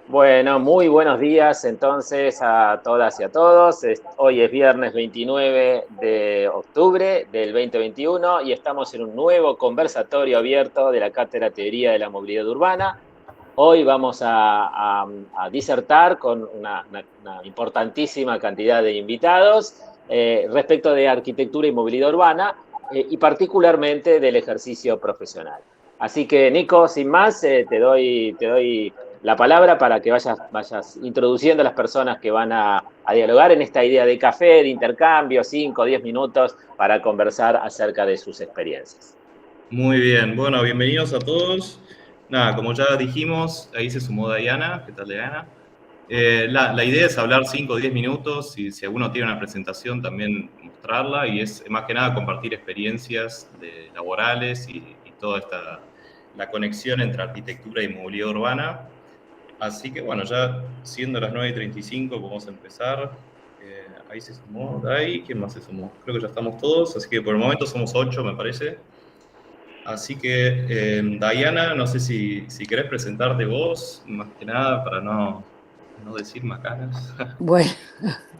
Bueno, muy buenos días entonces a todas y a todos. Hoy es viernes 29 de octubre del 2021 y estamos en un nuevo conversatorio abierto de la Cátedra Teoría de la Movilidad Urbana. Hoy vamos a disertar con una importantísima cantidad de invitados respecto de arquitectura y movilidad urbana y particularmente del ejercicio profesional. Así que, Nico, sin más, te doy la palabra para que vayas introduciendo a las personas que van a dialogar en esta idea de café, de intercambio, 5 o 10 minutos para conversar acerca de sus experiencias. Muy bien, bueno, bienvenidos a todos. Nada, como ya dijimos, ahí se sumó Diana. ¿Qué tal, Diana? La idea es hablar 5 o 10 minutos y si alguno tiene una presentación también mostrarla y es más que nada compartir experiencias laborales y toda la conexión entre arquitectura y movilidad urbana. Así que bueno, ya siendo las 9:35 vamos a empezar. Ahí se sumó Dai. ¿Quién más se sumó? Creo que ya estamos todos, así que por el momento somos 8, me parece. Así que, Diana, no sé si querés presentarte vos, más que nada, para no decir macanas. Bueno,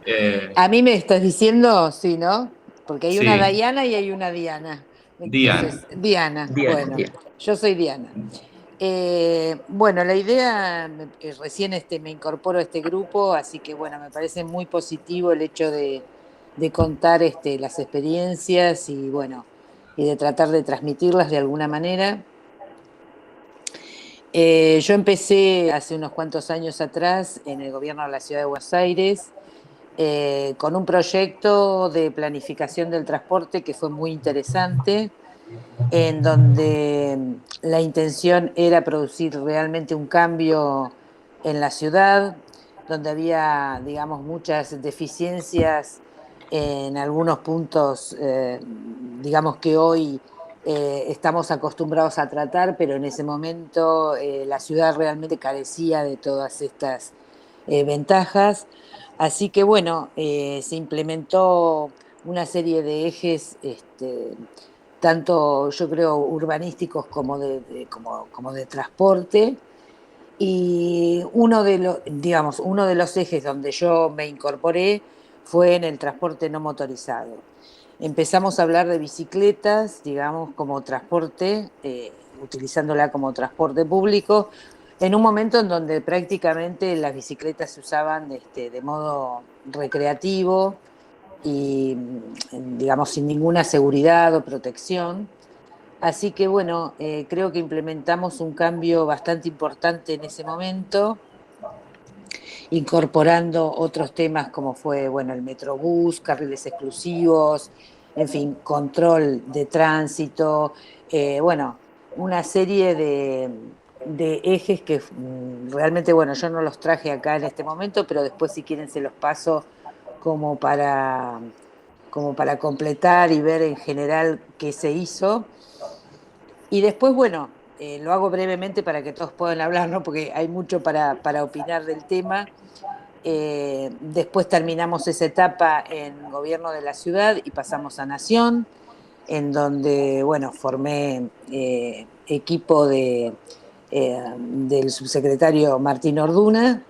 Eh, a mí me estás diciendo, sí, ¿no? Porque hay una sí, Dayana y hay una Diana. Diana. Entonces, Diana, Bien, bueno, bien. yo soy Diana. Bueno, la idea, recién me incorporo a este grupo, así que bueno, me parece muy positivo el hecho de contar las experiencias y bueno, y de tratar de transmitirlas de alguna manera. Yo empecé hace unos cuantos años atrás en el gobierno de la ciudad de Buenos Aires con un proyecto de planificación del transporte que fue muy interesante, en donde la intención era producir realmente un cambio en la ciudad, donde había, digamos, muchas deficiencias en algunos puntos, digamos que hoy estamos acostumbrados a tratar, pero en ese momento la ciudad realmente carecía de todas estas ventajas. Así que bueno, se implementó una serie de ejes, tanto yo creo urbanísticos como como de transporte. Y uno de los ejes donde yo me incorporé fue en el transporte no motorizado. Empezamos a hablar de bicicletas, digamos, como transporte, utilizándola como transporte público, en un momento en donde prácticamente las bicicletas se usaban de modo recreativo y, digamos, sin ninguna seguridad o protección. Así que bueno, creo que implementamos un cambio bastante importante en ese momento, incorporando otros temas como fue, bueno, el Metrobús, carriles exclusivos, en fin, control de tránsito, bueno, una serie de ejes que realmente, bueno, yo no los traje acá en este momento, pero después si quieren se los paso como para, como para completar y ver en general qué se hizo. Y después, bueno, lo hago brevemente para que todos puedan hablar, ¿no? Porque hay mucho para opinar del tema. Después terminamos esa etapa en gobierno de la ciudad y pasamos a Nación, en donde, bueno, formé equipo del subsecretario Martín Orduna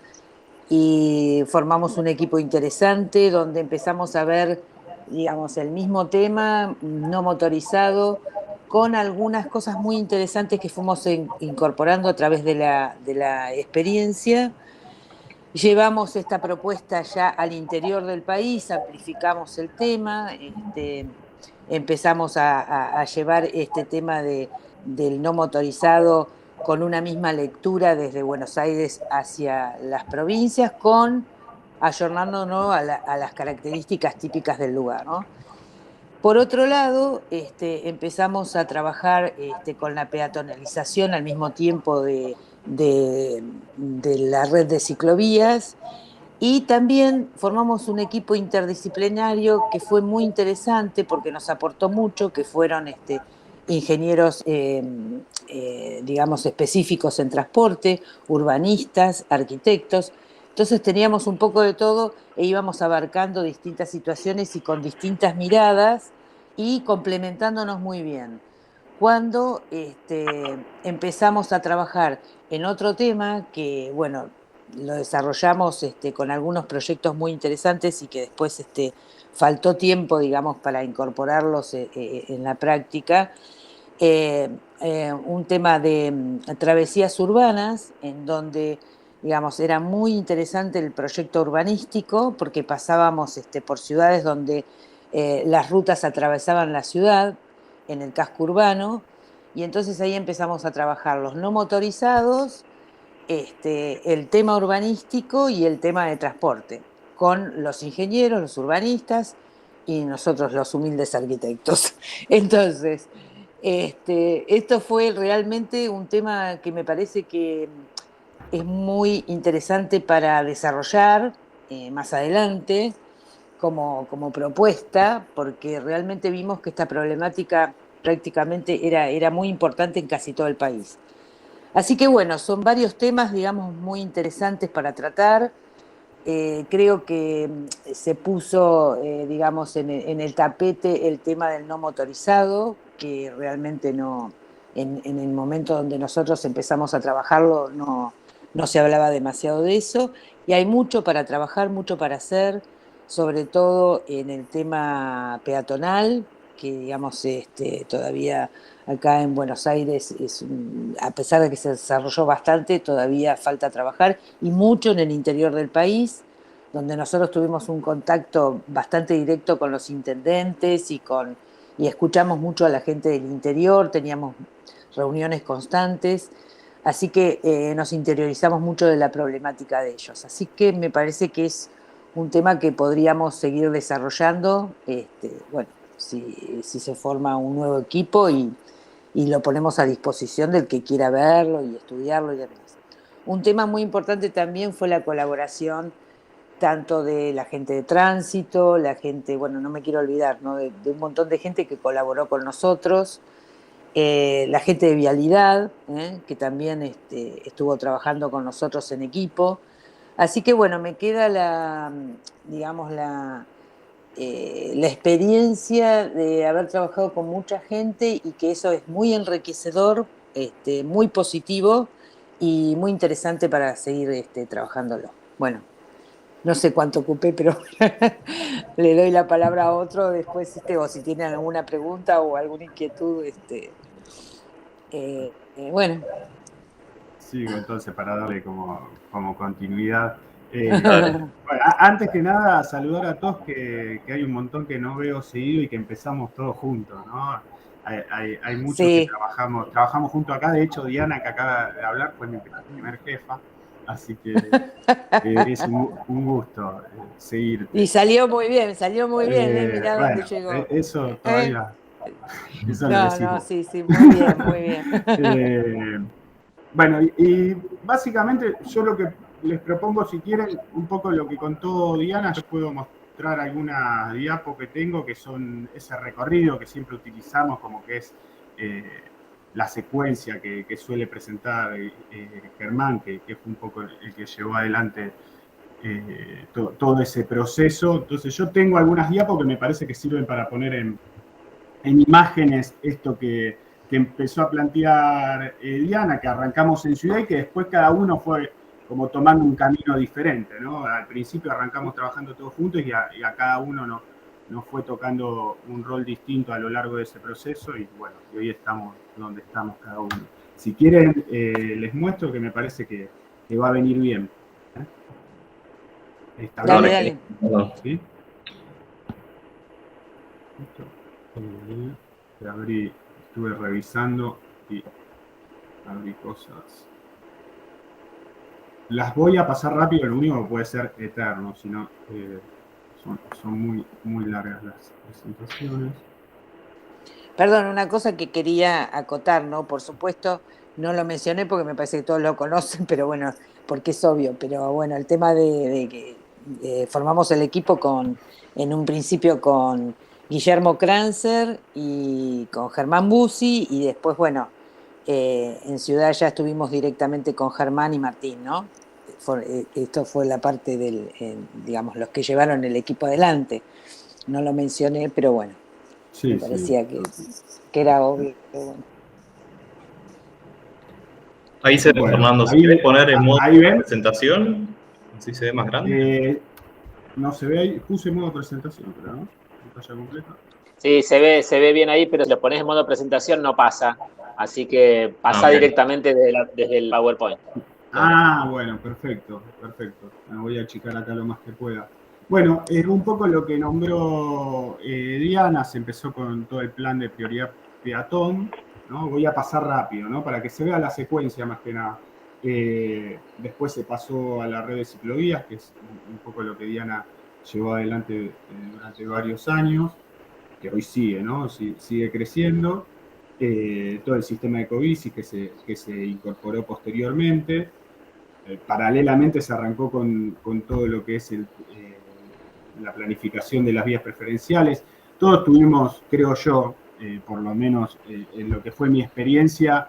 y formamos un equipo interesante donde empezamos a ver, digamos, el mismo tema no motorizado con algunas cosas muy interesantes que fuimos incorporando a través de la experiencia. Llevamos esta propuesta ya al interior del país, amplificamos el tema, empezamos a llevar este tema del no motorizado con una misma lectura desde Buenos Aires hacia las provincias, ayornándonos a las características típicas del lugar, ¿no? Por otro lado, empezamos a trabajar con la peatonalización al mismo tiempo de la red de ciclovías y también formamos un equipo interdisciplinario que fue muy interesante porque nos aportó mucho, que fueron ingenieros, digamos, específicos en transporte, urbanistas, arquitectos. Entonces teníamos un poco de todo e íbamos abarcando distintas situaciones y con distintas miradas y complementándonos muy bien. cuando empezamos a trabajar en otro tema que, bueno, lo desarrollamos con algunos proyectos muy interesantes y que después faltó tiempo, digamos, para incorporarlos en la práctica. Un tema de travesías urbanas, en donde, digamos, era muy interesante el proyecto urbanístico, porque pasábamos por ciudades donde las rutas atravesaban la ciudad, en el casco urbano, y entonces ahí empezamos a trabajar los no motorizados, el tema urbanístico y el tema de transporte, con los ingenieros, los urbanistas y nosotros los humildes arquitectos. Entonces, esto fue realmente un tema que me parece que es muy interesante para desarrollar más adelante como propuesta, porque realmente vimos que esta problemática prácticamente era muy importante en casi todo el país. Así que bueno, son varios temas, digamos, muy interesantes para tratar. Creo que se puso, digamos, en el tapete el tema del no motorizado, que realmente no, en el momento donde nosotros empezamos a trabajarlo, no se hablaba demasiado de eso. Y hay mucho para trabajar, mucho para hacer, sobre todo en el tema peatonal, que digamos, todavía acá en Buenos Aires, a pesar de que se desarrolló bastante, todavía falta trabajar, y mucho en el interior del país, donde nosotros tuvimos un contacto bastante directo con los intendentes y escuchamos mucho a la gente del interior, teníamos reuniones constantes, así que nos interiorizamos mucho de la problemática de ellos. Así que me parece que es un tema que podríamos seguir desarrollando, bueno, si se forma un nuevo equipo y lo ponemos a disposición del que quiera verlo y estudiarlo y demás. Un tema muy importante también fue la colaboración tanto de la gente de tránsito, la gente, bueno, no me quiero olvidar, ¿no? de un montón de gente que colaboró con nosotros, la gente de vialidad, que también estuvo trabajando con nosotros en equipo. Así que bueno, me queda digamos, la experiencia de haber trabajado con mucha gente y que eso es muy enriquecedor, muy positivo y muy interesante para seguir trabajándolo. Bueno, no sé cuánto ocupé, pero le doy la palabra a otro después, o si tienen alguna pregunta o alguna inquietud, bueno. Sigo entonces para darle como continuidad. Dale. Bueno, antes que nada, saludar a todos que hay un montón que no veo seguido y que empezamos todos juntos, ¿no? Hay muchos que Sí. trabajamos juntos acá. De hecho, Diana, que acaba de hablar, fue mi primer jefa, así que es un gusto seguirte. Y salió muy bien, mirá Bueno, dónde llegó. eso todavía, eso lo No, decimos. sí, muy bien. Bueno, y básicamente yo lo que les propongo, si quieren, un poco lo que contó Diana, yo puedo mostrar algunas diapos que tengo, que son ese recorrido que siempre utilizamos, como que es la secuencia que suele presentar Germán, que fue un poco el que llevó adelante todo ese proceso. Entonces yo tengo algunas diapos que me parece que sirven para poner en imágenes esto que empezó a plantear Diana, que arrancamos en ciudad y que después cada uno fue como tomando un camino diferente, ¿no? Al principio arrancamos trabajando todos juntos y a cada uno nos fue tocando un rol distinto a lo largo de ese proceso y bueno, y hoy estamos donde estamos cada uno. Si quieren, les muestro que me parece que va a venir bien. Dale. ¿Sí? Estuve revisando y abrí cosas. Las voy a pasar rápido, lo único que puede ser eterno, si no son muy, muy largas las presentaciones. Perdón, una cosa que quería acotar, ¿no? Por supuesto, no lo mencioné porque me parece que todos lo conocen, pero bueno, porque es obvio. Pero bueno, el tema de que formamos el equipo en un principio con Guillermo Kranzer y con Germán Bussi, y después, bueno, en Ciudad ya estuvimos directamente con Germán y Martín, ¿no? Esto fue la parte digamos, los que llevaron el equipo adelante. No lo mencioné, pero bueno. Sí, me parecía que era obvio. Ahí se ve, Bueno, Fernando. Si ahí, querés poner en modo ahí ven. presentación, así se ve más grande. No se ve ahí. Puse modo presentación, pero no. Pantalla completa. Sí, se ve bien ahí, pero si lo pones en modo presentación no pasa. Así que pasa Ok. directamente desde el PowerPoint. Ah, bueno, perfecto, perfecto. Me voy a achicar acá lo más que pueda. Bueno, un poco lo que nombró Diana, se empezó con todo el plan de prioridad peatón, ¿no? Voy a pasar rápido, ¿no? Para que se vea la secuencia más que nada. Después se pasó a la red de ciclovías, que es un poco lo que Diana llevó adelante durante varios años, que hoy sigue, ¿no? Sigue creciendo. Todo el sistema de ecobici que se incorporó posteriormente. Paralelamente se arrancó con todo lo que es la planificación de las vías preferenciales. Todos tuvimos, creo yo, por lo menos en lo que fue mi experiencia,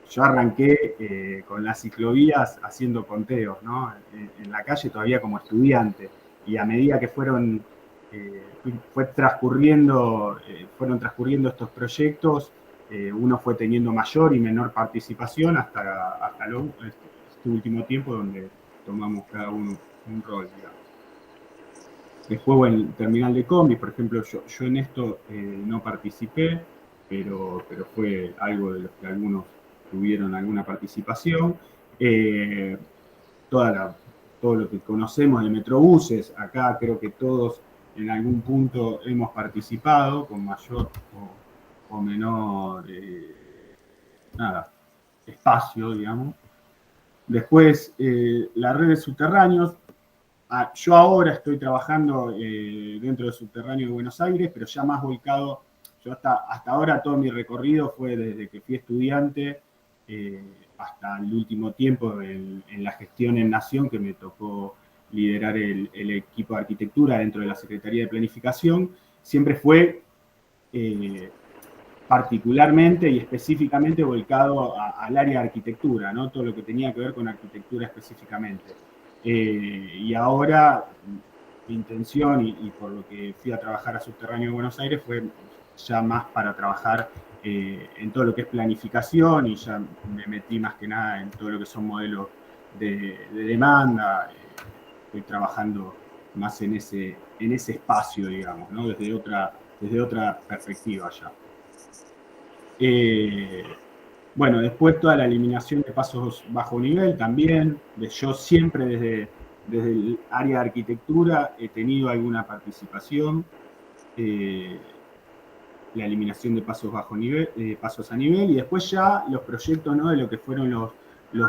yo arranqué con las ciclovías haciendo conteos, ¿no? En la calle todavía como estudiante. Y a medida que fueron transcurriendo estos proyectos, uno fue teniendo mayor y menor participación hasta este último tiempo donde tomamos cada uno un rol, digamos. Después, bueno, el terminal de combi, por ejemplo, yo en esto no participé, pero fue algo de los que algunos tuvieron alguna participación. Todo lo que conocemos de Metrobuses, acá creo que todos en algún punto hemos participado, con mayor o menor espacio, digamos. Después, la red de subterráneos. Yo ahora estoy trabajando dentro del subterráneo de Buenos Aires, pero ya más volcado. Yo hasta ahora todo mi recorrido fue desde que fui estudiante hasta el último tiempo en la gestión en Nación, que me tocó liderar el equipo de arquitectura dentro de la Secretaría de Planificación. Siempre fue particularmente y específicamente volcado al área de arquitectura, ¿no? Todo lo que tenía que ver con arquitectura específicamente. Y ahora mi intención y por lo que fui a trabajar a Subterráneo de Buenos Aires fue ya más para trabajar en todo lo que es planificación y ya me metí más que nada en todo lo que son modelos de demanda. Estoy trabajando más en ese espacio, digamos, ¿no? Desde otra perspectiva ya. Bueno, después toda la eliminación de pasos bajo nivel también. Yo siempre desde el área de arquitectura he tenido alguna participación. La eliminación de pasos bajo nivel, pasos a nivel, y después ya los proyectos, ¿no? De lo que fueron los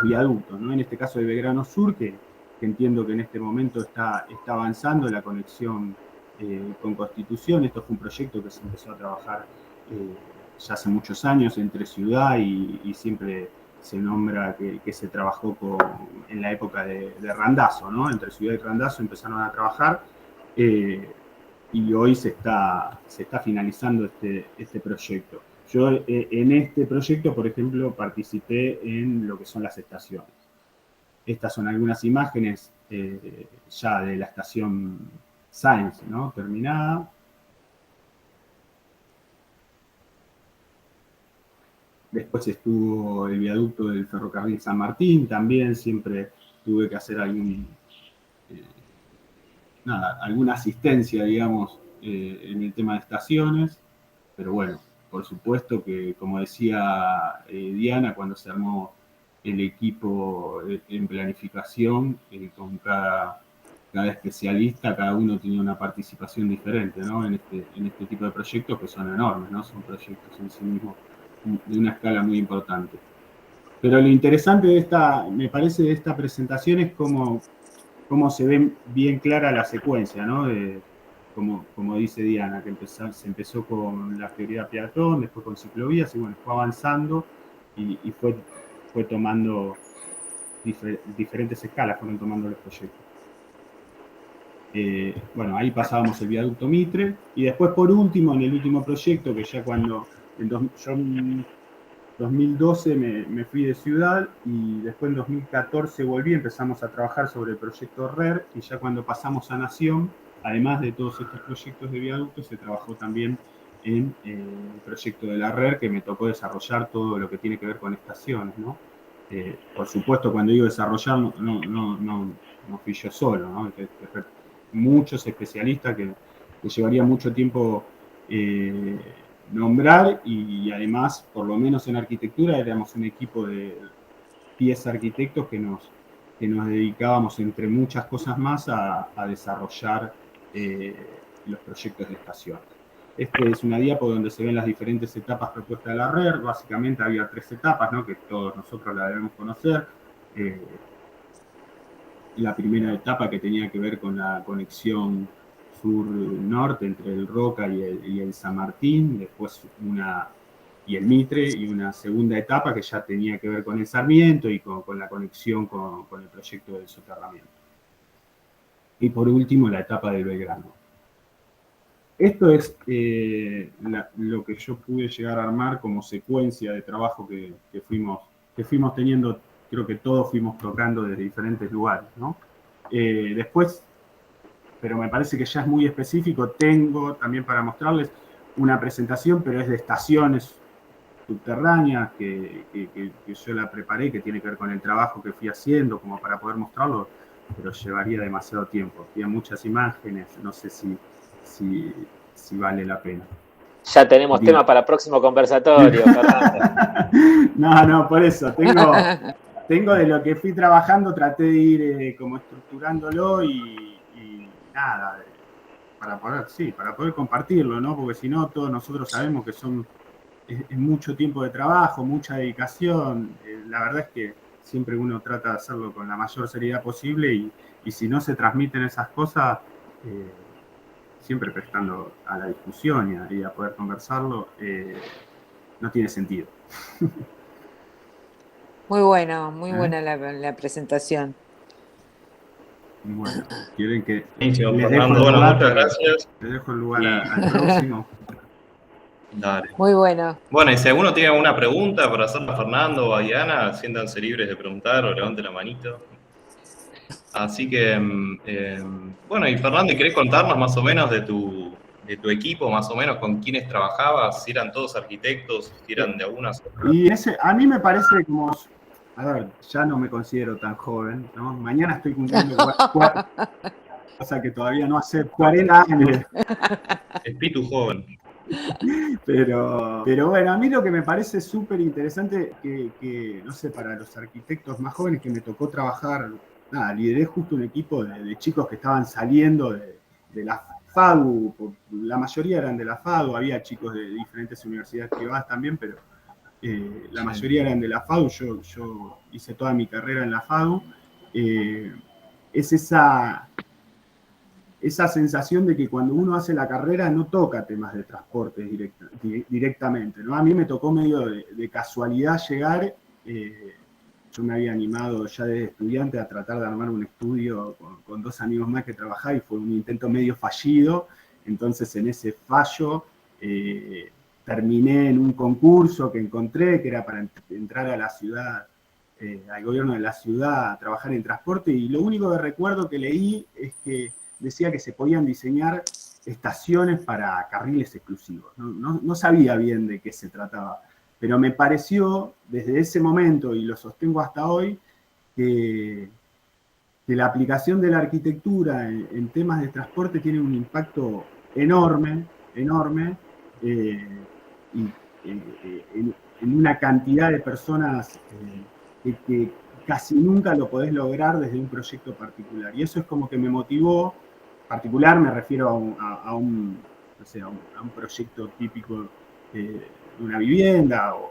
viaductos, ¿no? En este caso de Belgrano Sur, que entiendo que en este momento está avanzando la conexión con Constitución. Esto fue un proyecto que se empezó a trabajar ya hace muchos años entre ciudad y siempre se nombra que se trabajó en la época de Randazzo, ¿no? Entre ciudad y Randazzo empezaron a trabajar y hoy se está finalizando este proyecto. Yo en este proyecto, por ejemplo, participé en lo que son las estaciones. Estas son algunas imágenes ya de la estación Sáenz, ¿no? Terminada. Después estuvo el viaducto del ferrocarril San Martín, también siempre tuve que hacer alguna asistencia, digamos, en el tema de estaciones, pero bueno, por supuesto que, como decía Diana, cuando se armó el equipo en planificación, con cada especialista, cada uno tenía una participación diferente, ¿no? En este tipo de proyectos que son enormes, ¿no? Son proyectos en sí mismos de una escala muy importante. Pero lo interesante me parece, de esta presentación es cómo se ve bien clara la secuencia, ¿no? Como dice Diana, que se empezó con la prioridad peatón, después con ciclovías, y bueno, fue avanzando y fue tomando diferentes escalas, fueron tomando los proyectos. Bueno, ahí pasábamos el viaducto Mitre, y después por último, en el último proyecto, que ya cuando yo en 2012 me fui de ciudad y después en 2014 volví, empezamos a trabajar sobre el proyecto RER, y ya cuando pasamos a Nación, además de todos estos proyectos de viaductos, se trabajó también en el proyecto de la RER, que me tocó desarrollar todo lo que tiene que ver con estaciones, ¿no? Por supuesto, cuando digo desarrollar, no fui yo solo, ¿no? Muchos especialistas que llevaría mucho tiempo nombrar y además, por lo menos en arquitectura, éramos un equipo de 10 arquitectos que nos dedicábamos, entre muchas cosas más, a desarrollar los proyectos de estaciones. Esta es una diapo donde se ven las diferentes etapas propuestas de la red. Básicamente había 3 etapas, ¿no? Que todos nosotros la debemos conocer. La primera etapa que tenía que ver con la conexión sur-norte entre el Roca y el San Martín, después y el Mitre, y una segunda etapa que ya tenía que ver con el Sarmiento y con la conexión con el proyecto del soterramiento. Y por último, la etapa del Belgrano. Esto es lo que yo pude llegar a armar como secuencia de trabajo que fuimos teniendo. Creo que todos fuimos tocando desde diferentes lugares, ¿no? Después, pero me parece que ya es muy específico, tengo también para mostrarles una presentación, pero es de estaciones subterráneas que yo la preparé, que tiene que ver con el trabajo que fui haciendo, como para poder mostrarlo, pero llevaría demasiado tiempo. Había muchas imágenes, no sé si vale la pena. Ya tenemos tema para próximo conversatorio, Fernando. No, por eso. Tengo de lo que fui trabajando, traté de ir como estructurándolo y nada, para poder compartirlo, ¿no? Porque si no, todos nosotros sabemos que es mucho tiempo de trabajo, mucha dedicación. La verdad es que siempre uno trata de hacerlo con la mayor seriedad posible y si no se transmiten esas cosas, siempre prestando a la discusión y a poder conversarlo, no tiene sentido. Muy buena la presentación. Bueno, quieren que Buenísimo, les Fernando. Bueno, muchas gracias. Les dejo el lugar al próximo. Dale. Muy bueno. Bueno, y si alguno tiene alguna pregunta para hacerle a Fernando o a Diana, siéntanse libres de preguntar o levanten la manito. Así que, bueno, y Fernando, ¿querés contarnos más o menos de tu equipo, más o menos con quiénes trabajabas? Si eran todos arquitectos, si eran de algunas otras. Y a mí me parece como, a ver, ya no me considero tan joven, ¿no? Mañana estoy cumpliendo cosa que todavía no hace 40 años. Espíritu joven. Pero bueno, a mí lo que me parece súper interesante que, no sé, para los arquitectos más jóvenes que me tocó trabajar, nada, lideré justo un equipo de chicos que estaban saliendo de la FADU, la mayoría eran de la FADU, había chicos de diferentes universidades privadas también, pero la mayoría eran de la FADU, yo hice toda mi carrera en la FADU. Es esa sensación de que cuando uno hace la carrera no toca temas de transporte directamente, ¿no? A mí me tocó medio de casualidad llegar. Yo me había animado ya desde estudiante a tratar de armar un estudio con 2 amigos más que trabajaba y fue un intento medio fallido. Entonces en ese fallo terminé en un concurso que encontré, que era para entrar a la ciudad, al gobierno de la ciudad, a trabajar en transporte, y lo único que recuerdo que leí es que decía que se podían diseñar estaciones para carriles exclusivos. No sabía bien de qué se trataba, pero me pareció desde ese momento, y lo sostengo hasta hoy, que la aplicación de la arquitectura en temas de transporte tiene un impacto enorme, y en una cantidad de personas que casi nunca lo podés lograr desde un proyecto particular. Y eso es como que me motivó. Particular me refiero a un proyecto típico de una vivienda o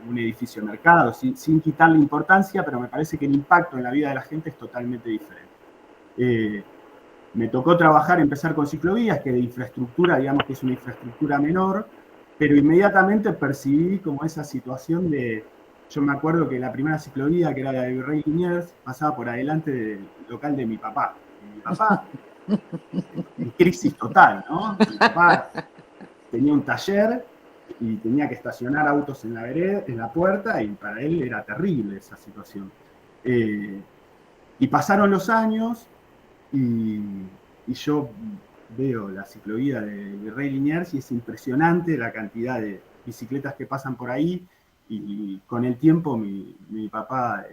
un edificio de mercado, sin quitarle importancia, pero me parece que el impacto en la vida de la gente es totalmente diferente. Me tocó empezar con ciclovías, que de infraestructura, digamos que es una infraestructura menor, pero inmediatamente percibí como esa situación de... Yo me acuerdo que la primera ciclovía, que era la de Virrey Liniers, pasaba por adelante del local de mi papá. Mi papá, en crisis total, ¿no? Mi papá tenía un taller y tenía que estacionar autos en la vereda, en la puerta, y para él era terrible esa situación. Y pasaron los años y yo veo la ciclovía de Virrey Liniers y es impresionante la cantidad de bicicletas que pasan por ahí. y con el tiempo mi papá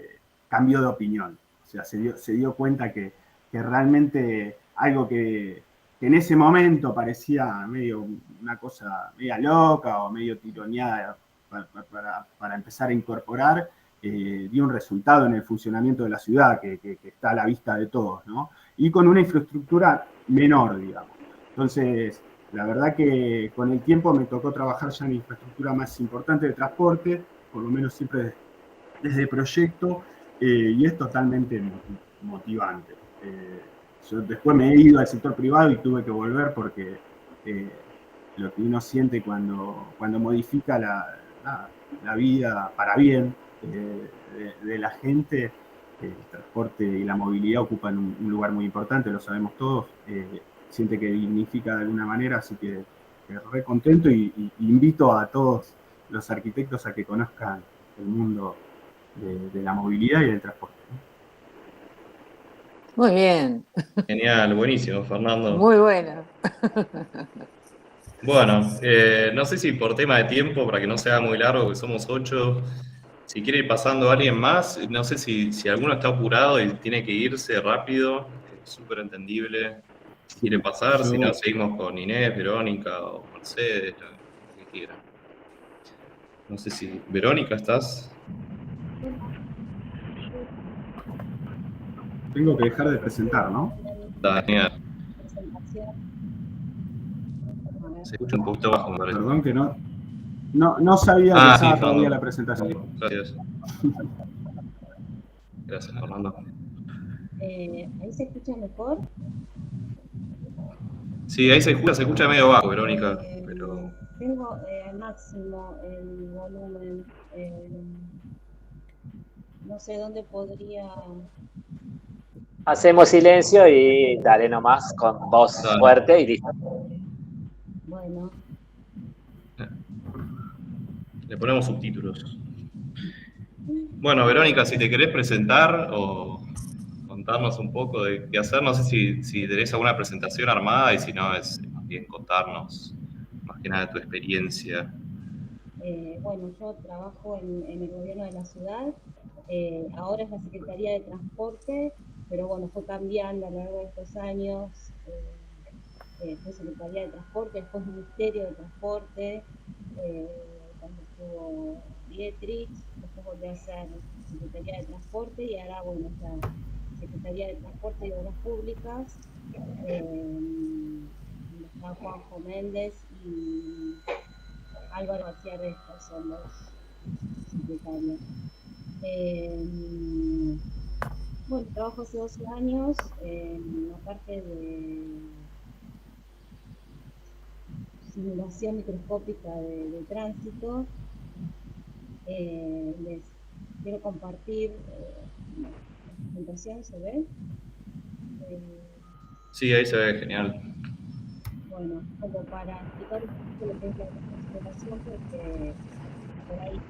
cambió de opinión. O sea, se dio cuenta que realmente algo que en ese momento parecía medio una cosa media loca o medio tironeada para empezar a incorporar, dio un resultado en el funcionamiento de la ciudad que está a la vista de todos, ¿no? Y con una infraestructura menor, digamos. Entonces, la verdad que con el tiempo me tocó trabajar ya en infraestructura más importante de transporte, por lo menos siempre desde proyecto, y es totalmente motivante. Yo después me he ido al sector privado y tuve que volver porque lo que uno siente cuando modifica la vida para bien de la gente, el transporte y la movilidad ocupan un lugar muy importante, lo sabemos todos, siente que dignifica de alguna manera, así que re contento y invito a todos los arquitectos a que conozcan el mundo de la movilidad y del transporte. Muy bien. Genial, buenísimo, Fernando. Muy bueno. Bueno, no sé si por tema de tiempo, para que no sea muy largo, que somos 8, si quiere ir pasando a alguien más, no sé si alguno está apurado y tiene que irse rápido, es súper entendible. Si quiere pasar, si no, seguimos con Inés, Verónica o Mercedes, lo que quieran. No sé si... Verónica, ¿estás? Tengo que dejar de presentar, ¿no? Genial. Se escucha un poquito bajo, me parece. Perdón que no sabía que estaba todavía la presentación. Gracias. Gracias, Fernando. ¿Ahí se escucha mejor? Sí, ahí se escucha medio bajo, Verónica, pero... Tengo al máximo el volumen. No sé dónde podría... Hacemos silencio y dale nomás con voz fuerte y listo. Bueno. Le ponemos subtítulos. Bueno, Verónica, si te querés presentar o contarnos un poco de qué hacer, no sé si tenés alguna presentación armada y si no, es más bien contarnos más que nada de tu experiencia. Bueno, yo trabajo en el gobierno de la ciudad, ahora es la Secretaría de Transporte, pero bueno, fue cambiando a lo largo de estos años, fue Secretaría de Transporte, después Ministerio de Transporte, cuando estuvo Dietrich, después volvió a ser Secretaría de Transporte y ahora, bueno, está Secretaría de Transporte y Obras Públicas, está Juanjo Méndez y Álvaro García Resta, son los secretarios. Bueno, trabajo hace 12 años en la parte de simulación microscópica de tránsito. Les quiero compartir la presentación, ¿se ve? Sí, ahí se ve, genial. Bueno, como para explicar un poco lo que es la simulación, porque por ahí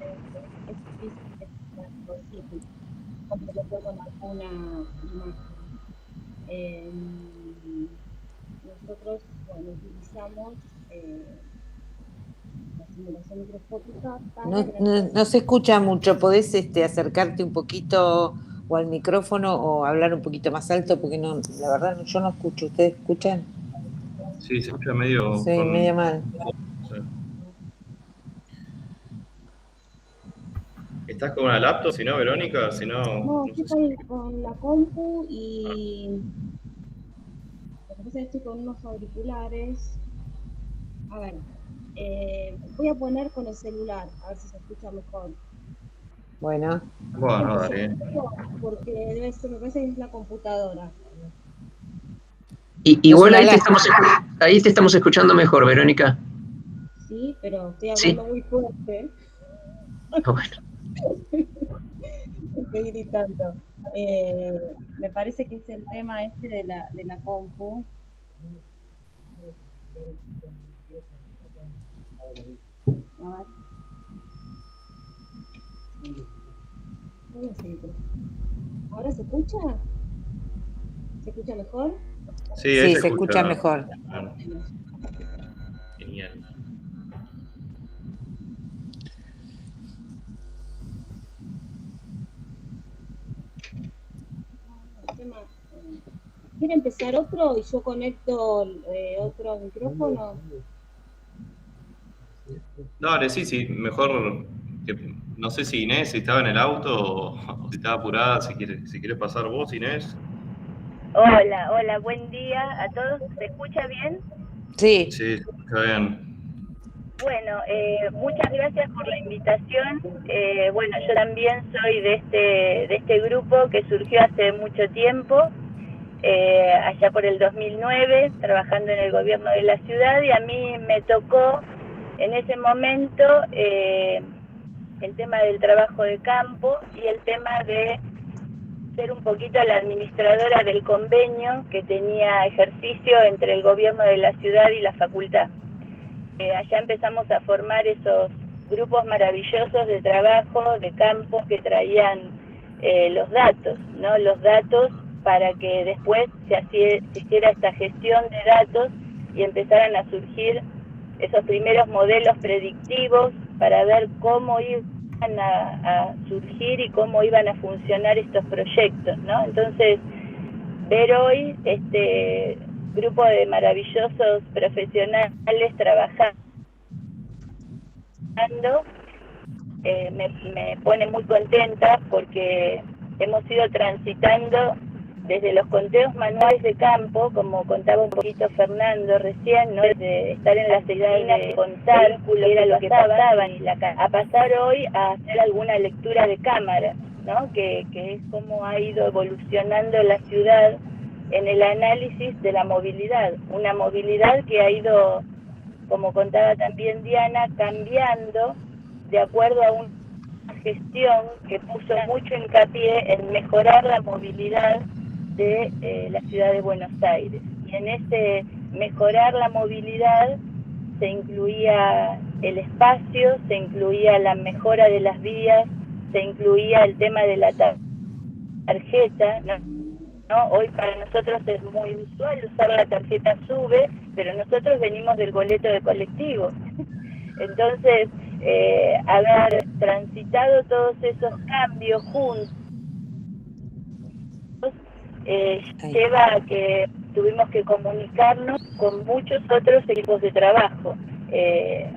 es difícil explicarlo así, completo con alguna imagen. Nosotros, bueno, utilizamos la simulación microscópica para... No se escucha mucho, ¿podés acercarte un poquito o al micrófono o hablar un poquito más alto? Porque no, la verdad yo no escucho, ¿ustedes escuchan? Sí, se escucha medio... Sí, medio mal. Sí. ¿Estás con una laptop, si no, Verónica? Si no, no estoy con la compu y... Lo que pasa es que estoy con unos auriculares. A ver, voy a poner con el celular, a ver si se escucha mejor. Bueno. Bueno, dale. Porque debe ser, me parece que es la computadora. Igual ahí te estamos escuchando mejor, Verónica. Sí, pero estoy hablando muy fuerte. Bueno. Estoy gritando. Me parece que es el tema de la compu. A ver. ¿Ahora se escucha? ¿Se escucha mejor? Sí, se escucha mejor. Genial. ¿Quiere empezar otro y yo conecto otro micrófono? Dale, sí, mejor que, no sé si Inés estaba en el auto o si estaba apurada, si quiere pasar vos, Inés. Hola, buen día a todos. ¿Se escucha bien? Sí, Sí, está bien. Bueno, muchas gracias por la invitación. Bueno, yo también soy de este grupo que surgió hace mucho tiempo, allá por el 2009, trabajando en el gobierno de la ciudad, y a mí me tocó en ese momento el tema del trabajo de campo y el tema de ser un poquito la administradora del convenio que tenía ejercicio entre el gobierno de la ciudad y la facultad. Allá empezamos a formar esos grupos maravillosos de trabajo, de campo, que traían los datos, ¿no? Los datos para que después se hiciera esta gestión de datos y empezaran a surgir esos primeros modelos predictivos para ver cómo iban a surgir y cómo iban a funcionar estos proyectos, ¿no? Entonces, ver hoy este grupo de maravillosos profesionales trabajando me pone muy contenta porque hemos ido transitando desde los conteos manuales de campo, como contaba un poquito Fernando recién, ¿no? De estar en la oficina de contar qué era lo que pasaba, a pasar hoy a hacer alguna lectura de cámara, ¿no? Que es cómo ha ido evolucionando la ciudad en el análisis de la movilidad, una movilidad que ha ido, como contaba también Diana, cambiando de acuerdo a una gestión que puso mucho hincapié en mejorar la movilidad de la ciudad de Buenos Aires. Y en ese mejorar la movilidad se incluía el espacio, se incluía la mejora de las vías, se incluía el tema de la tarjeta, ¿no? Hoy para nosotros es muy usual usar la tarjeta SUBE, pero nosotros venimos del boleto de colectivo. Entonces, haber transitado todos esos cambios juntos lleva a que tuvimos que comunicarnos con muchos otros equipos de trabajo,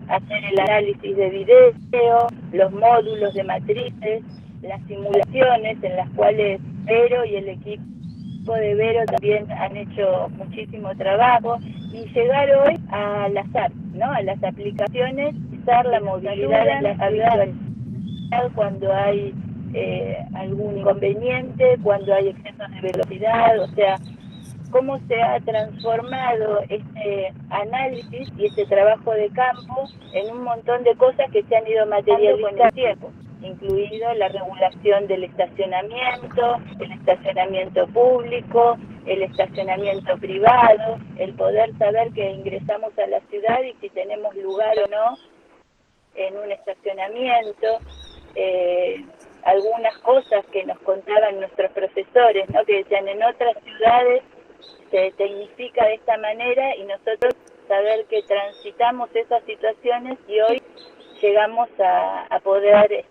hacer el análisis de video, los módulos de matrices, las simulaciones en las cuales Vero y el equipo de Vero también han hecho muchísimo trabajo, y llegar hoy a las apps, ¿no? A las aplicaciones, usar la movilidad en la habitualidad cuando hay algún inconveniente, cuando hay excesos de velocidad, o sea, cómo se ha transformado este análisis y este trabajo de campo en un montón de cosas que se han ido materializando con el tiempo, incluido la regulación del estacionamiento, el estacionamiento público, el estacionamiento privado, el poder saber que ingresamos a la ciudad y si tenemos lugar o no en un estacionamiento, algunas cosas que nos contaban nuestros profesores, ¿no? Que decían en otras ciudades se tecnifica de esta manera, y nosotros saber que transitamos esas situaciones y hoy llegamos a poder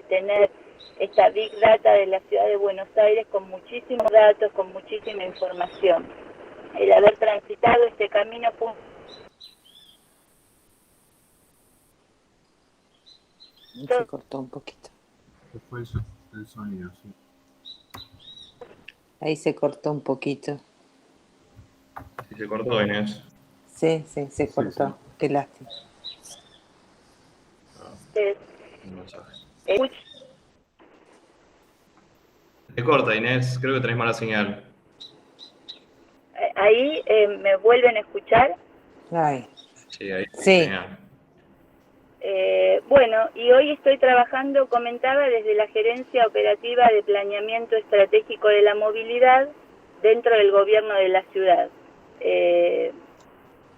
tener esta Big Data de la ciudad de Buenos Aires con muchísimos datos, con muchísima información. El haber transitado este camino fue se cortó un poquito. ¿Qué fue el sonido? Sí. Ahí se cortó un poquito. Sí, se cortó, Inés. Sí, se cortó. Sí. Qué lástima. Un mensaje. Se corta, Inés. Creo que tenés mala señal. Ahí me vuelven a escuchar. Ay. Sí, ahí sí. Señal. Bueno, y hoy estoy trabajando, comentaba, desde la Gerencia Operativa de Planeamiento Estratégico de la Movilidad dentro del gobierno de la ciudad,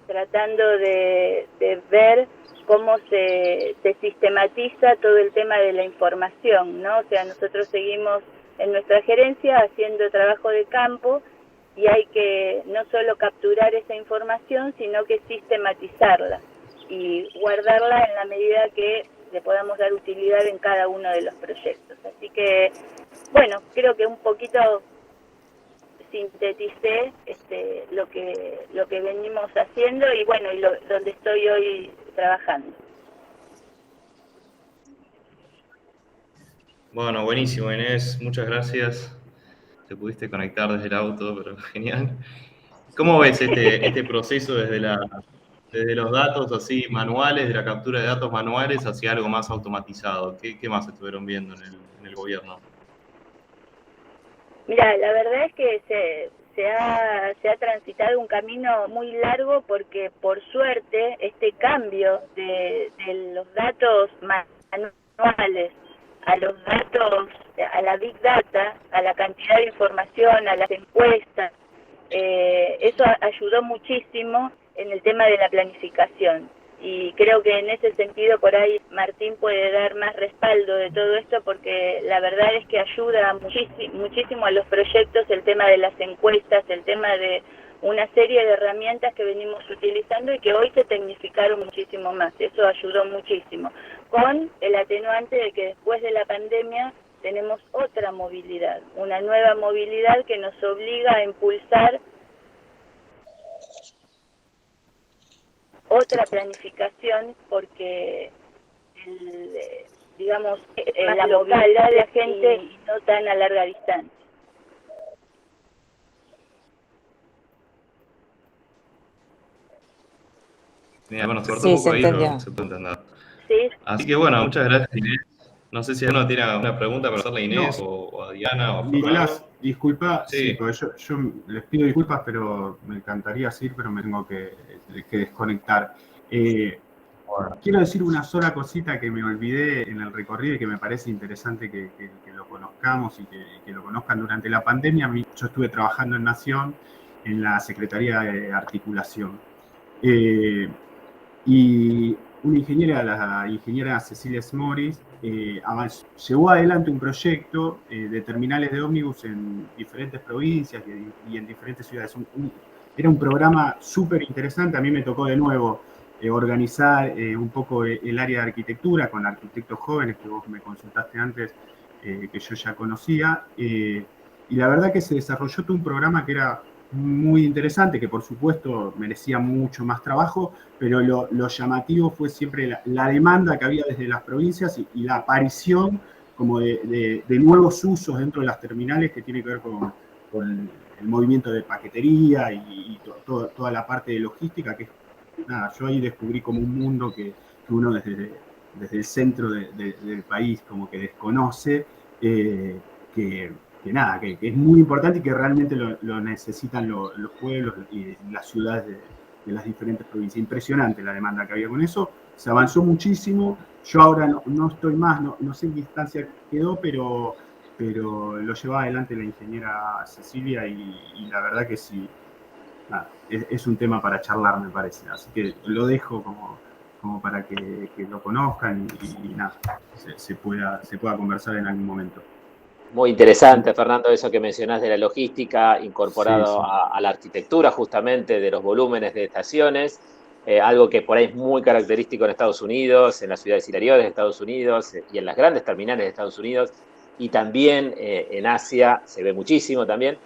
tratando de ver cómo se sistematiza todo el tema de la información, ¿no? O sea, nosotros seguimos en nuestra gerencia haciendo trabajo de campo y hay que no solo capturar esa información, sino que sistematizarla y guardarla en la medida que le podamos dar utilidad en cada uno de los proyectos. Así que, bueno, creo que un poquito sinteticé lo que venimos haciendo y bueno, donde estoy hoy trabajando. Bueno, buenísimo, Inés, muchas gracias. Te pudiste conectar desde el auto, pero genial. ¿Cómo ves este proceso desde los datos así manuales, de la captura de datos manuales, hacia algo más automatizado? ¿Qué más estuvieron viendo en el gobierno? Mira, la verdad es que se ha transitado un camino muy largo porque por suerte este cambio de los datos manuales a los datos, a la Big Data, a la cantidad de información, a las encuestas, eso ayudó muchísimo en el tema de la planificación. Y creo que en ese sentido por ahí Martín puede dar más respaldo de todo esto porque la verdad es que ayuda muchísimo a los proyectos el tema de las encuestas, el tema de una serie de herramientas que venimos utilizando y que hoy se tecnificaron muchísimo más. Eso ayudó muchísimo. Con el atenuante de que después de la pandemia tenemos otra movilidad, una nueva movilidad que nos obliga a impulsar otra planificación porque la movilidad de la gente y no tan a larga distancia. Mira, bueno, se cortó Sí, un poco se ahí, entendió. pero se puede entender. Sí. Así que bueno, muchas gracias, Inés. No sé si alguno tiene alguna pregunta para hacerle a Inés o a Diana o a Nicolás, Fernando. disculpa, Sí. porque yo les pido disculpas, pero me encantaría seguir, pero me tengo que desconectar. Quiero decir una sola cosita que me olvidé en el recorrido y que me parece interesante que lo conozcamos y que lo conozcan durante la pandemia. Yo estuve trabajando en Nación en la Secretaría de Articulación. Y una ingeniera, la ingeniera Cecilia Smoris, llevó adelante un proyecto de terminales de ómnibus en diferentes provincias y en diferentes ciudades. Era un programa súper interesante. A mí me tocó de nuevo organizar un poco el área de arquitectura con arquitectos jóvenes que vos me consultaste antes, que yo ya conocía. Y la verdad que se desarrolló todo un programa que era muy interesante, que por supuesto merecía mucho más trabajo, pero lo llamativo fue siempre la demanda que había desde las provincias y la aparición como de nuevos usos dentro de las terminales que tiene que ver con el movimiento de paquetería y toda la parte de logística, que nada, yo ahí descubrí como un mundo que uno desde el centro del país como que desconoce, que es muy importante y que realmente lo necesitan los pueblos y las ciudades de las diferentes provincias. Impresionante la demanda que había con eso. Se avanzó muchísimo. Yo ahora no estoy más, no sé en qué instancia quedó, pero lo llevaba adelante la ingeniera Cecilia y la verdad que sí, nada, es un tema para charlar, me parece. Así que lo dejo como para que lo conozcan y nada, se pueda conversar en algún momento. Muy interesante, Fernando, eso que mencionás de la logística incorporado Sí. a la arquitectura justamente de los volúmenes de estaciones, algo que por ahí es muy característico en Estados Unidos, en las ciudades interiores de Estados Unidos y en las grandes terminales de Estados Unidos, y también en Asia se ve muchísimo también,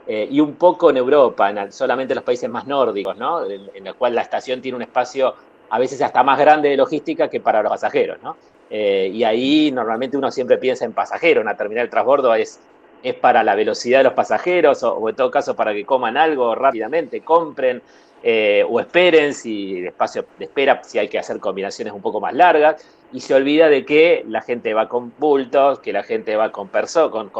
y un poco en Europa, solamente en los países más nórdicos, ¿no? En el cual la estación tiene un espacio a veces hasta más grande de logística que para los pasajeros, ¿no? Y ahí normalmente uno siempre piensa en pasajeros. Una terminal de transbordo es para la velocidad de los pasajeros o en todo caso para que coman algo rápidamente, compren o esperen si el espacio de espera, si hay que hacer combinaciones un poco más largas, y se olvida de que la gente va con bultos, que la gente va con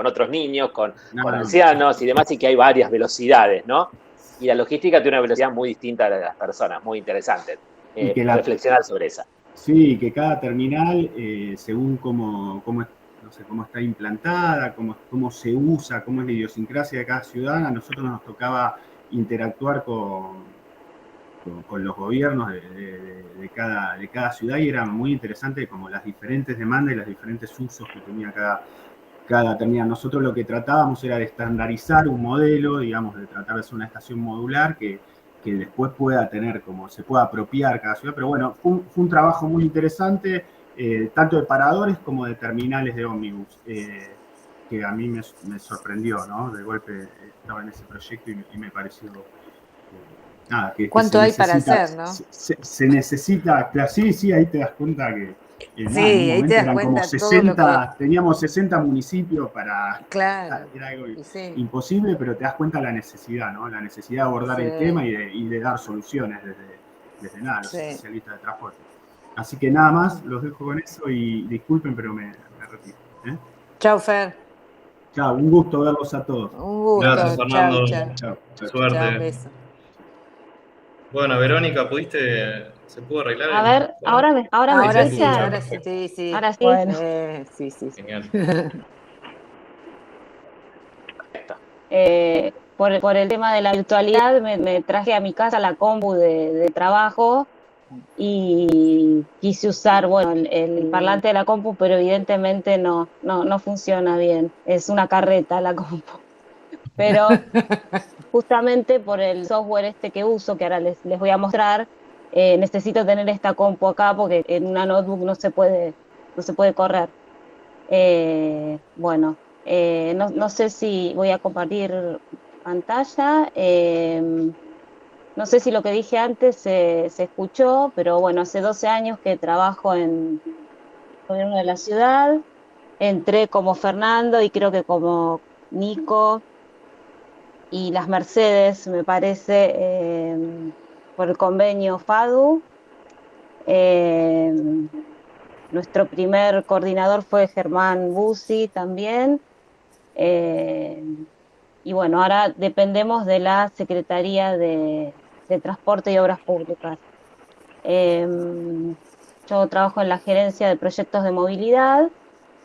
otros niños, con ancianos y demás, y que hay varias velocidades, ¿no? Y la logística tiene una velocidad muy distinta a la de las personas, muy interesante. Reflexionar sobre esa. Sí, que cada terminal, según cómo está implantada, cómo se usa, cómo es la idiosincrasia de cada ciudad, a nosotros nos tocaba interactuar con los gobiernos de cada ciudad y era muy interesante como las diferentes demandas y los diferentes usos que tenía cada terminal. Nosotros lo que tratábamos era de estandarizar un modelo, digamos, de tratar de hacer una estación modular que después pueda tener, como se pueda apropiar cada ciudad. Pero bueno, fue un trabajo muy interesante, tanto de paradores como de terminales de ómnibus. que a mí me sorprendió, ¿no? De golpe estaba en ese proyecto y me pareció nada, que ¿Cuánto hay para hacer, no? se necesita, claro, sí, ahí te das cuenta que Sí, nada, en un ahí te momento das eran como cuenta todo lo que... 60, teníamos 60 municipios Claro, era algo y sí, imposible, pero te das cuenta la necesidad, ¿no? La necesidad de abordar el tema sí, y de dar soluciones desde nada, los sí. especialistas de transporte. Así que nada más, los dejo con eso y disculpen, pero me retiro. Chau, Fer. Chao, un gusto verlos a todos. Un gusto. Gracias, Fernando. Chau. Chao. Chao, un Suerte. beso. Bueno, Verónica, ¿se pudo arreglar A el ver, micrófono? ahora me Ahora sí, escuchan. ahora sí, Perfecto. sí. Ahora sí. Bueno. Sí. Genial. Por el tema de la virtualidad, me traje a mi casa la compu de trabajo y quise usar, bueno, el parlante de la compu, pero evidentemente no funciona bien. Es una carreta la compu. Pero justamente por el software este que uso, que ahora les voy a mostrar, necesito tener esta compu acá porque en una notebook no se puede correr. Bueno, no sé si voy a compartir pantalla. No sé si lo que dije antes se escuchó, pero bueno, hace 12 años que trabajo en el gobierno de la ciudad. Entré como Fernando y creo que como Nico y las Mercedes, me parece, por el convenio FADU. Nuestro primer coordinador fue Germán Bussi también. Y bueno, ahora dependemos de la Secretaría de Transporte y Obras Públicas. Yo trabajo en la gerencia de proyectos de movilidad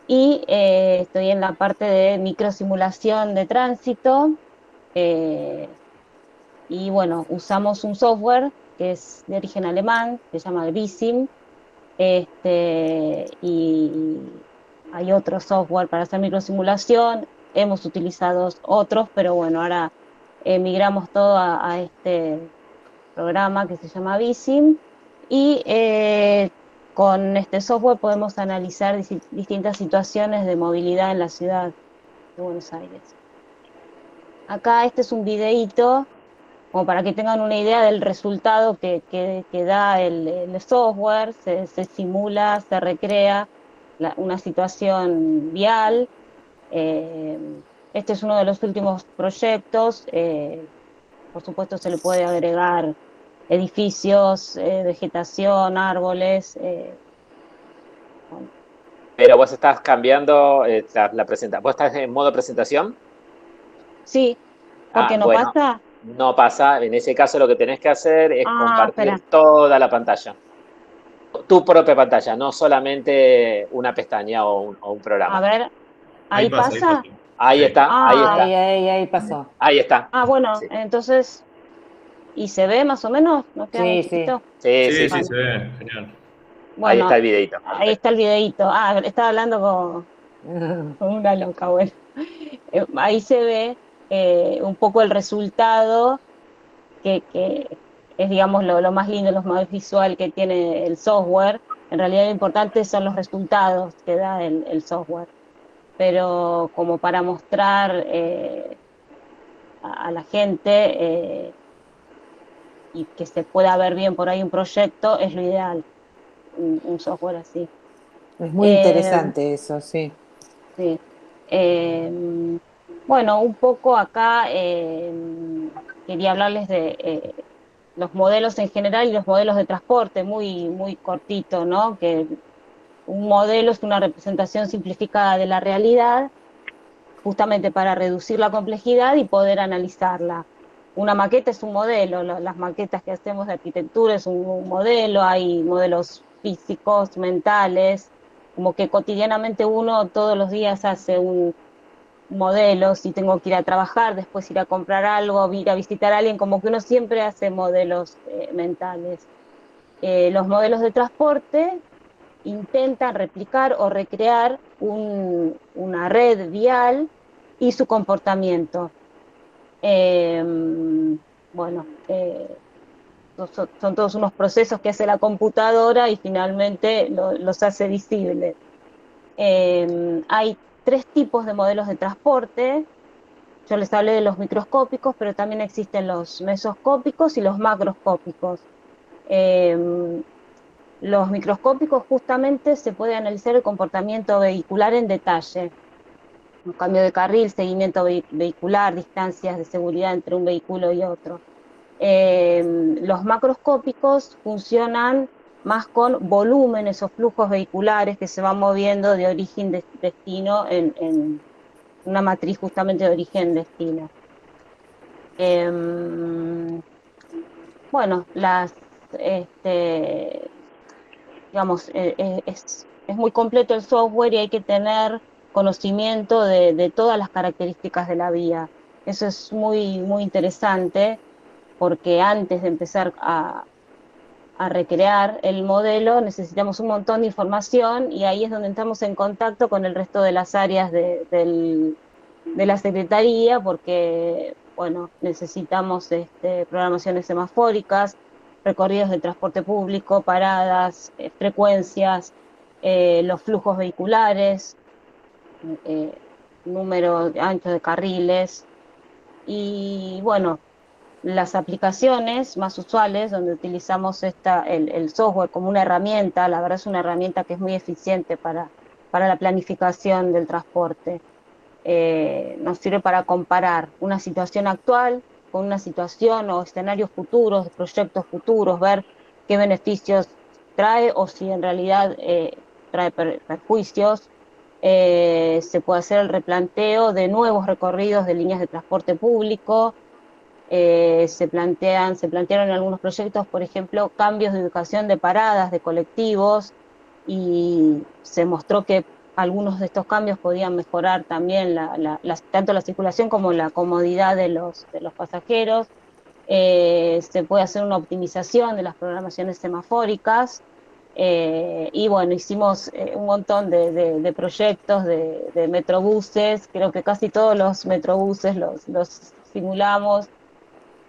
y estoy en la parte de microsimulación de tránsito. Y bueno, usamos un software que es de origen alemán, que se llama Visim, y hay otro software para hacer microsimulación. Hemos utilizado otros, pero bueno, ahora migramos todo a este programa que se llama Visim, y con este software podemos analizar distintas situaciones de movilidad en la ciudad de Buenos Aires. Acá este es un videíto como para que tengan una idea del resultado que da el software. Se simula, se recrea una situación vial. Este es uno de los últimos proyectos. Por supuesto se le puede agregar edificios, vegetación, árboles. Bueno. Pero vos estás cambiando la presentación. ¿Vos estás en modo presentación? Sí, porque no bueno, pasa. No pasa. En ese caso lo que tenés que hacer es compartir Espera. toda la pantalla. Tu propia pantalla, no solamente una pestaña o un programa. A ver, ahí pasa. Ahí Sí. está, Ahí pasó. Ahí está. Bueno, Sí. Entonces, ¿y se ve más o menos? ¿Nos queda muy chiquito? Sí, Sí, se ve, genial. Bueno, ahí está el videito. Ahí está el videito. Estaba hablando con una loca, bueno. Ahí se ve un poco el resultado, que es, digamos, lo más lindo, lo más visual que tiene el software. En realidad lo importante son los resultados que da el software. Pero como para mostrar a la gente y que se pueda ver bien por ahí un proyecto, es lo ideal, un software así. Es muy interesante eso, sí. Sí. Bueno, un poco acá quería hablarles de los modelos en general y los modelos de transporte, muy cortito, ¿no? Que un modelo es una representación simplificada de la realidad, justamente para reducir la complejidad y poder analizarla. Una maqueta es un modelo, las maquetas que hacemos de arquitectura es un modelo, hay modelos físicos, mentales, como que cotidianamente uno todos los días hace un modelo. Si tengo que ir a trabajar, después ir a comprar algo, ir a visitar a alguien, como que uno siempre hace modelos mentales. Los modelos de transporte intentan replicar o recrear una red vial y su comportamiento. Bueno, son todos unos procesos que hace la computadora y finalmente los hace visibles. Hay tres tipos de modelos de transporte. Yo les hablé de los microscópicos, pero también existen los mesoscópicos y los macroscópicos. Los microscópicos justamente se puede analizar el comportamiento vehicular en detalle. Un cambio de carril, seguimiento vehicular, distancias de seguridad entre un vehículo y otro. Los macroscópicos funcionan más con volúmenes o flujos vehiculares que se van moviendo de origen-destino en una matriz justamente de origen-destino. Bueno, digamos, es muy completo el software y hay que tener conocimiento de todas las características de la vía. Eso es muy, muy interesante, porque antes de empezar a recrear el modelo necesitamos un montón de información, y ahí es donde entramos en contacto con el resto de las áreas de la Secretaría, porque bueno, necesitamos programaciones semafóricas, recorridos de transporte público, paradas, frecuencias, los flujos vehiculares, número ancho de carriles, y bueno, las aplicaciones más usuales donde utilizamos el software como una herramienta. La verdad es una herramienta que es muy eficiente para la planificación del transporte. Nos sirve para comparar una situación actual con una situación o escenarios futuros, proyectos futuros, ver qué beneficios trae o si en realidad trae perjuicios. Se puede hacer el replanteo de nuevos recorridos de líneas de transporte público. Se plantearon en algunos proyectos, por ejemplo, cambios de ubicación de paradas de colectivos, y se mostró que algunos de estos cambios podían mejorar también tanto la circulación como la comodidad de los pasajeros. Se puede hacer una optimización de las programaciones semafóricas, y bueno, hicimos un montón de proyectos de metrobuses. Creo que casi todos los metrobuses los simulamos,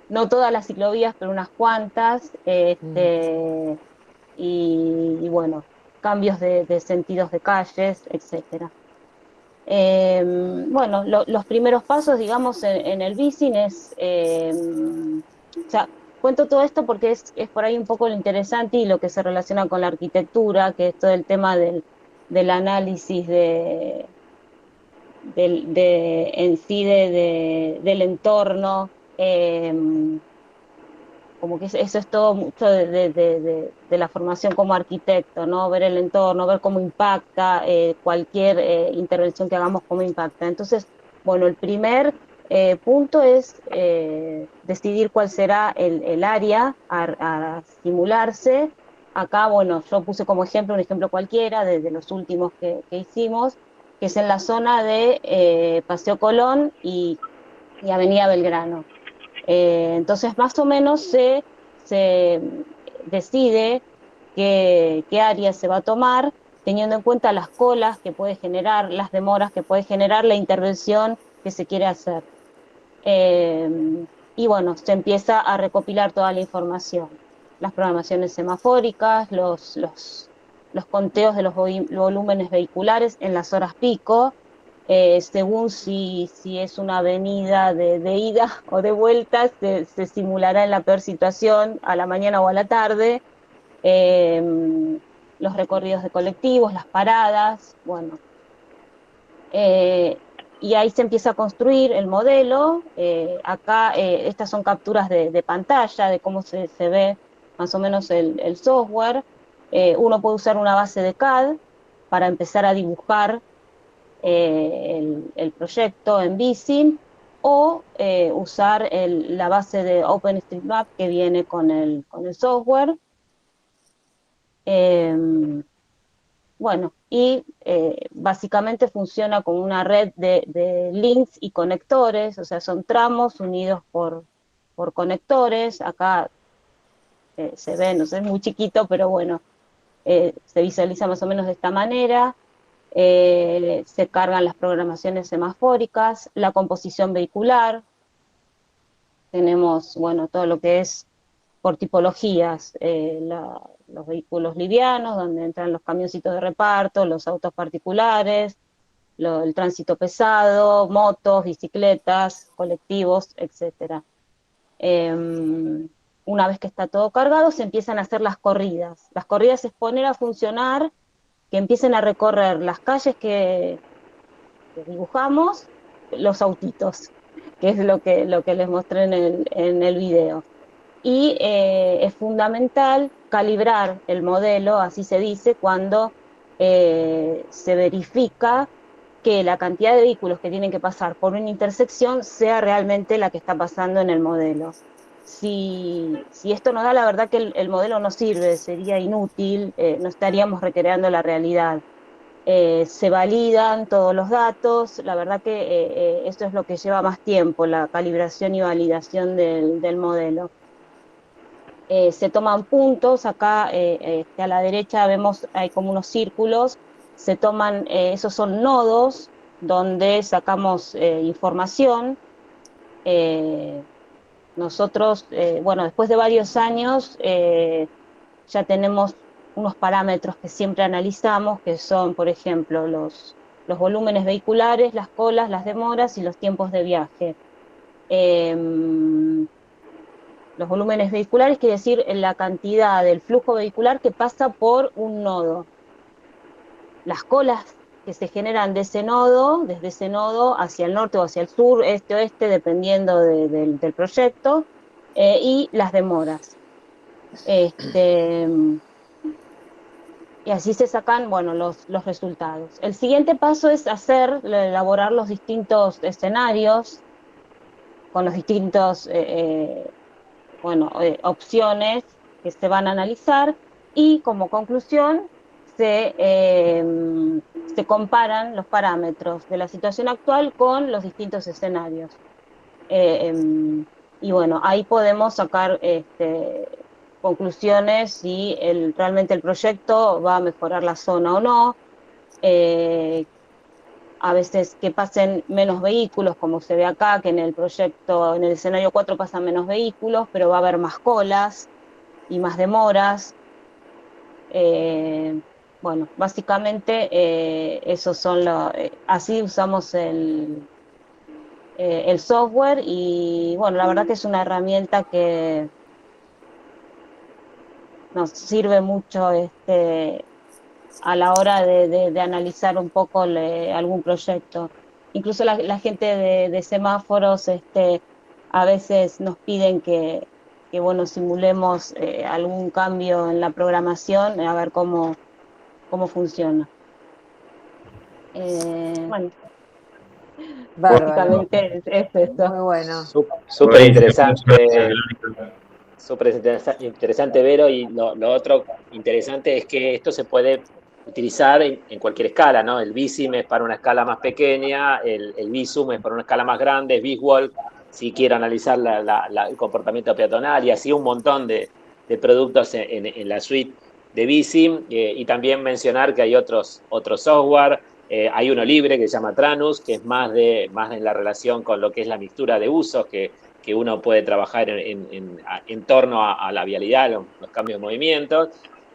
no todas las ciclovías, pero unas cuantas, y bueno, cambios de sentidos de calles, etcétera. Bueno, los primeros pasos, digamos, en el BICIN es, o sea, cuento todo esto porque es por ahí un poco lo interesante y lo que se relaciona con la arquitectura, que es todo el tema del análisis en sí del entorno. Como que eso es todo mucho de la formación como arquitecto, ¿no? Ver el entorno, ver cómo impacta, cualquier intervención que hagamos, cómo impacta. Entonces, bueno, el primer punto es decidir cuál será el área a simularse. Acá, bueno, yo puse como ejemplo, un ejemplo cualquiera de los últimos que hicimos, que es en la zona de Paseo Colón y Avenida Belgrano. Entonces, más o menos se decide qué área se va a tomar, teniendo en cuenta las colas que puede generar, las demoras que puede generar la intervención que se quiere hacer. Y bueno, se empieza a recopilar toda la información, las programaciones semafóricas, los conteos de los volúmenes vehiculares en las horas pico, según si es una avenida de ida o de vuelta, se simulará en la peor situación a la mañana o a la tarde. Los recorridos de colectivos, las paradas, bueno. Y ahí se empieza a construir el modelo. Acá estas son capturas de pantalla de cómo se ve más o menos el software. Uno puede usar una base de CAD para empezar a dibujar el proyecto en BICIN, o usar la base de OpenStreetMap que viene con el software. Bueno, y básicamente funciona como una red de links y conectores, o sea, son tramos unidos por conectores. Acá se ve, no sé, es muy chiquito, pero bueno, se visualiza más o menos de esta manera. Se cargan las programaciones semafóricas, la composición vehicular. Tenemos, bueno, todo lo que es por tipologías, los vehículos livianos, donde entran los camioncitos de reparto, los autos particulares, el tránsito pesado, motos, bicicletas, colectivos, etc. Una vez que está todo cargado, se empiezan a hacer las corridas. Las corridas es poner a funcionar, que empiecen a recorrer las calles que dibujamos, los autitos, que es lo que les mostré en el video. Y es fundamental calibrar el modelo, así se dice, cuando se verifica que la cantidad de vehículos que tienen que pasar por una intersección sea realmente la que está pasando en el modelo. Si esto no da, la verdad que el modelo no sirve, sería inútil, no estaríamos recreando la realidad. Se validan todos los datos, la verdad que esto es lo que lleva más tiempo, la calibración y validación del modelo. Se toman puntos, acá a la derecha vemos, hay como unos círculos, se toman, esos son nodos donde sacamos información. Nosotros, bueno, después de varios años, ya tenemos unos parámetros que siempre analizamos, que son, por ejemplo, los volúmenes vehiculares, las colas, las demoras y los tiempos de viaje. Los volúmenes vehiculares quiere decir la cantidad del flujo vehicular que pasa por un nodo. Las colas que se generan de ese nodo, desde ese nodo hacia el norte o hacia el sur, este, oeste, dependiendo del proyecto, y las demoras. Y así se sacan, bueno, los resultados. El siguiente paso es elaborar los distintos escenarios con los distintos opciones que se van a analizar, y como conclusión se comparan los parámetros de la situación actual con los distintos escenarios. Y bueno, ahí podemos sacar conclusiones si realmente el proyecto va a mejorar la zona o no. A veces que pasen menos vehículos, como se ve acá, que en el proyecto, en el escenario 4 pasan menos vehículos, pero va a haber más colas y más demoras. Bueno, básicamente esos son así usamos el software, y bueno, la verdad que es una herramienta que nos sirve mucho a la hora de analizar un poco algún proyecto. Incluso la gente de semáforos a veces nos piden que bueno, simulemos algún cambio en la programación, a ver cómo funciona. Bueno, Bárbaro. básicamente es eso. Muy bueno. Súper interesante. Súper Interesante, Vero, y lo otro interesante es que esto se puede utilizar en cualquier escala, ¿no? El BISIM es para una escala más pequeña, el BISUM es para una escala más grande, Visual si quiero analizar el comportamiento peatonal, y así un montón de productos en la suite de BISIM, y también mencionar que hay otros software. Hay uno libre que se llama Tranus, que es más en la relación con lo que es la mixtura de usos, que uno puede trabajar en torno a la vialidad, los cambios de movimientos,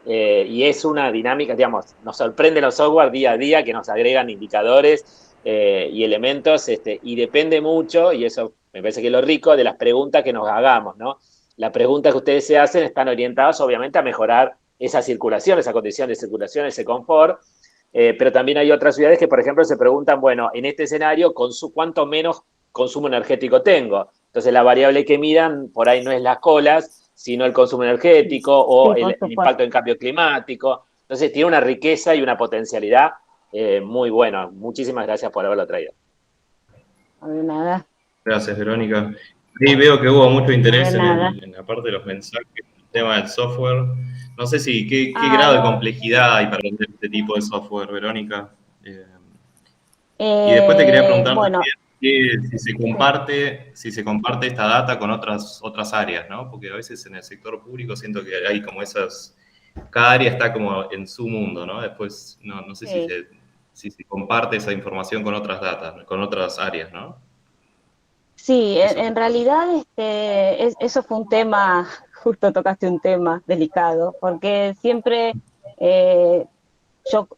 y es una dinámica, digamos, nos sorprende los software día a día que nos agregan indicadores y elementos, y depende mucho, y eso me parece que es lo rico, de las preguntas que nos hagamos, ¿no? Las preguntas que ustedes se hacen están orientadas obviamente a mejorar esa circulación, esa condición de circulación, ese confort, pero también hay otras ciudades que, por ejemplo, se preguntan, bueno, en este escenario, ¿cuánto menos consumo energético tengo? Entonces, la variable que miran por ahí no es las colas, sino el consumo energético o Sí, el impacto en cambio climático. Entonces, tiene una riqueza y una potencialidad muy buena. Muchísimas gracias por haberlo traído. De nada. Gracias, Verónica. Sí, veo que hubo mucho interés De nada. en la parte de los mensajes, el tema del software. No sé si qué grado de complejidad hay para aprender este tipo de software, Verónica. Y después te quería preguntar bueno, si se comparte esta data con otras áreas, ¿no? Porque a veces en el sector público siento que hay como cada área está como en su mundo, ¿no? Después no sé si se comparte esa información con otras datas, con otras áreas, ¿no? Sí, en realidad eso fue un tema, justo tocaste un tema delicado, porque siempre yo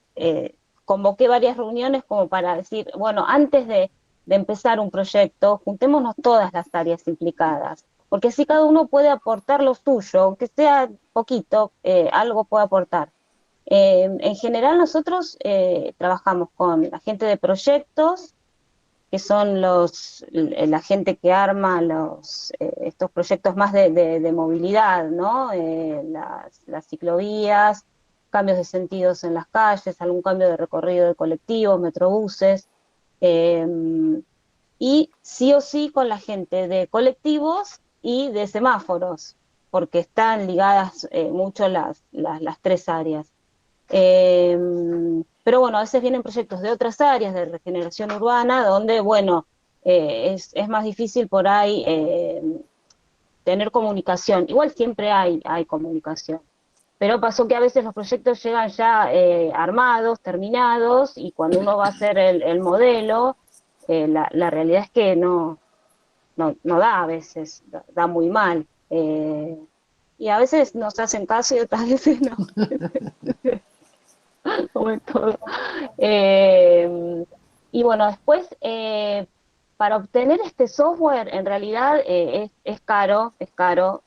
convoqué varias reuniones como para decir, bueno, antes de empezar un proyecto, juntémonos todas las áreas implicadas, porque así cada uno puede aportar lo suyo, aunque sea poquito, algo puede aportar. En general nosotros trabajamos con la gente de proyectos, que son la gente que arma estos proyectos más de movilidad, ¿no? Las ciclovías, cambios de sentidos en las calles, algún cambio de recorrido de colectivos, metrobuses, y sí o sí con la gente de colectivos y de semáforos, porque están ligadas mucho las tres áreas. Pero bueno, a veces vienen proyectos de otras áreas de regeneración urbana, donde, bueno, es más difícil por ahí tener comunicación. Igual siempre hay comunicación. Pero pasó que a veces los proyectos llegan ya armados, terminados, y cuando uno va a hacer el modelo, la realidad es que no da a veces, da muy mal. Y a veces nos hacen caso y otras veces no. Como en todo. Y bueno, después, para obtener este software, en realidad es caro, es caro.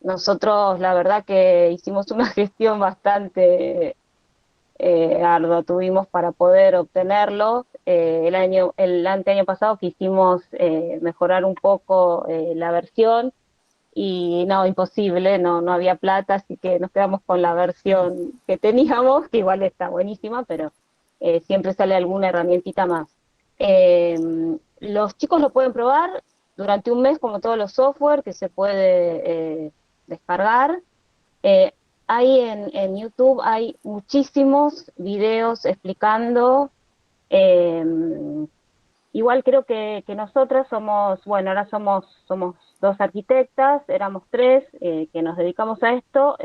Nosotros, la verdad que hicimos una gestión bastante ardua, tuvimos para poder obtenerlo. El anteaño pasado quisimos mejorar un poco la versión, y no, imposible, no había plata, así que nos quedamos con la versión que teníamos, que igual está buenísima, pero siempre sale alguna herramientita más. Los chicos lo pueden probar durante un mes, como todos los software que se puede descargar. Hay en YouTube hay muchísimos videos explicando. Igual creo que nosotras somos, bueno, ahora somos dos arquitectas, éramos tres que nos dedicamos a esto.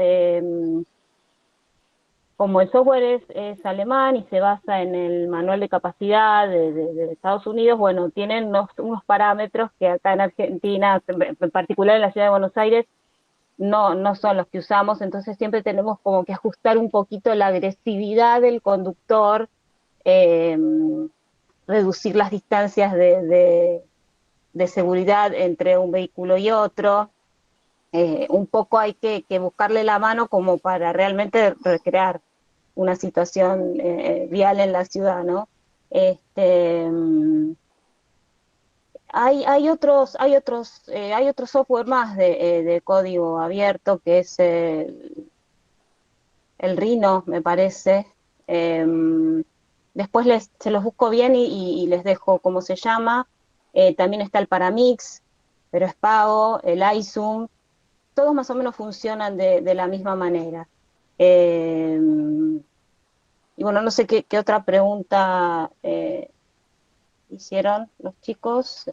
Como el software es alemán y se basa en el manual de capacidad de Estados Unidos, bueno, tienen unos parámetros que acá en Argentina, en particular en la ciudad de Buenos Aires, no son los que usamos, entonces siempre tenemos como que ajustar un poquito la agresividad del conductor, reducir las distancias de seguridad entre un vehículo y otro. Un poco hay que buscarle la mano como para realmente recrear una situación vial en la ciudad, ¿no? Hay otros software más de código abierto, que es el Rhino, me parece. Después se los busco bien y les dejo cómo se llama. También está el Paramix, pero es pago, el iZoom. Todos más o menos funcionan de la misma manera. Y bueno, no sé qué otra pregunta hicieron los chicos.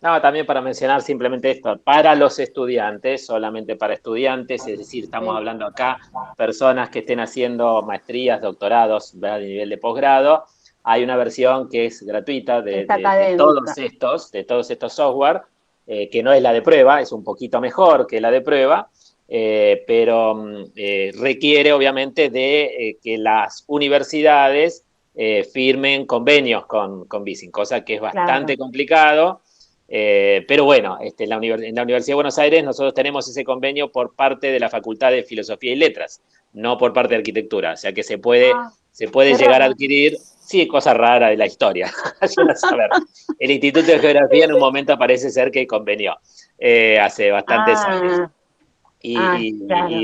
No, también para mencionar simplemente esto, para los estudiantes, solamente para estudiantes, es decir, estamos hablando acá personas que estén haciendo maestrías, doctorados, ¿verdad?, de nivel de posgrado. Hay una versión que es gratuita de todos estos software, que no es la de prueba, es un poquito mejor que la de prueba, pero requiere obviamente de que las universidades firmen convenios con Bicing, cosa que es bastante complicado. Pero bueno, en la Universidad de Buenos Aires nosotros tenemos ese convenio por parte de la Facultad de Filosofía y Letras, no por parte de Arquitectura, o sea que se puede llegar a adquirir, sí, cosa rara de la historia. El Instituto de Geografía en un momento parece ser que convenió, hace bastantes años. Y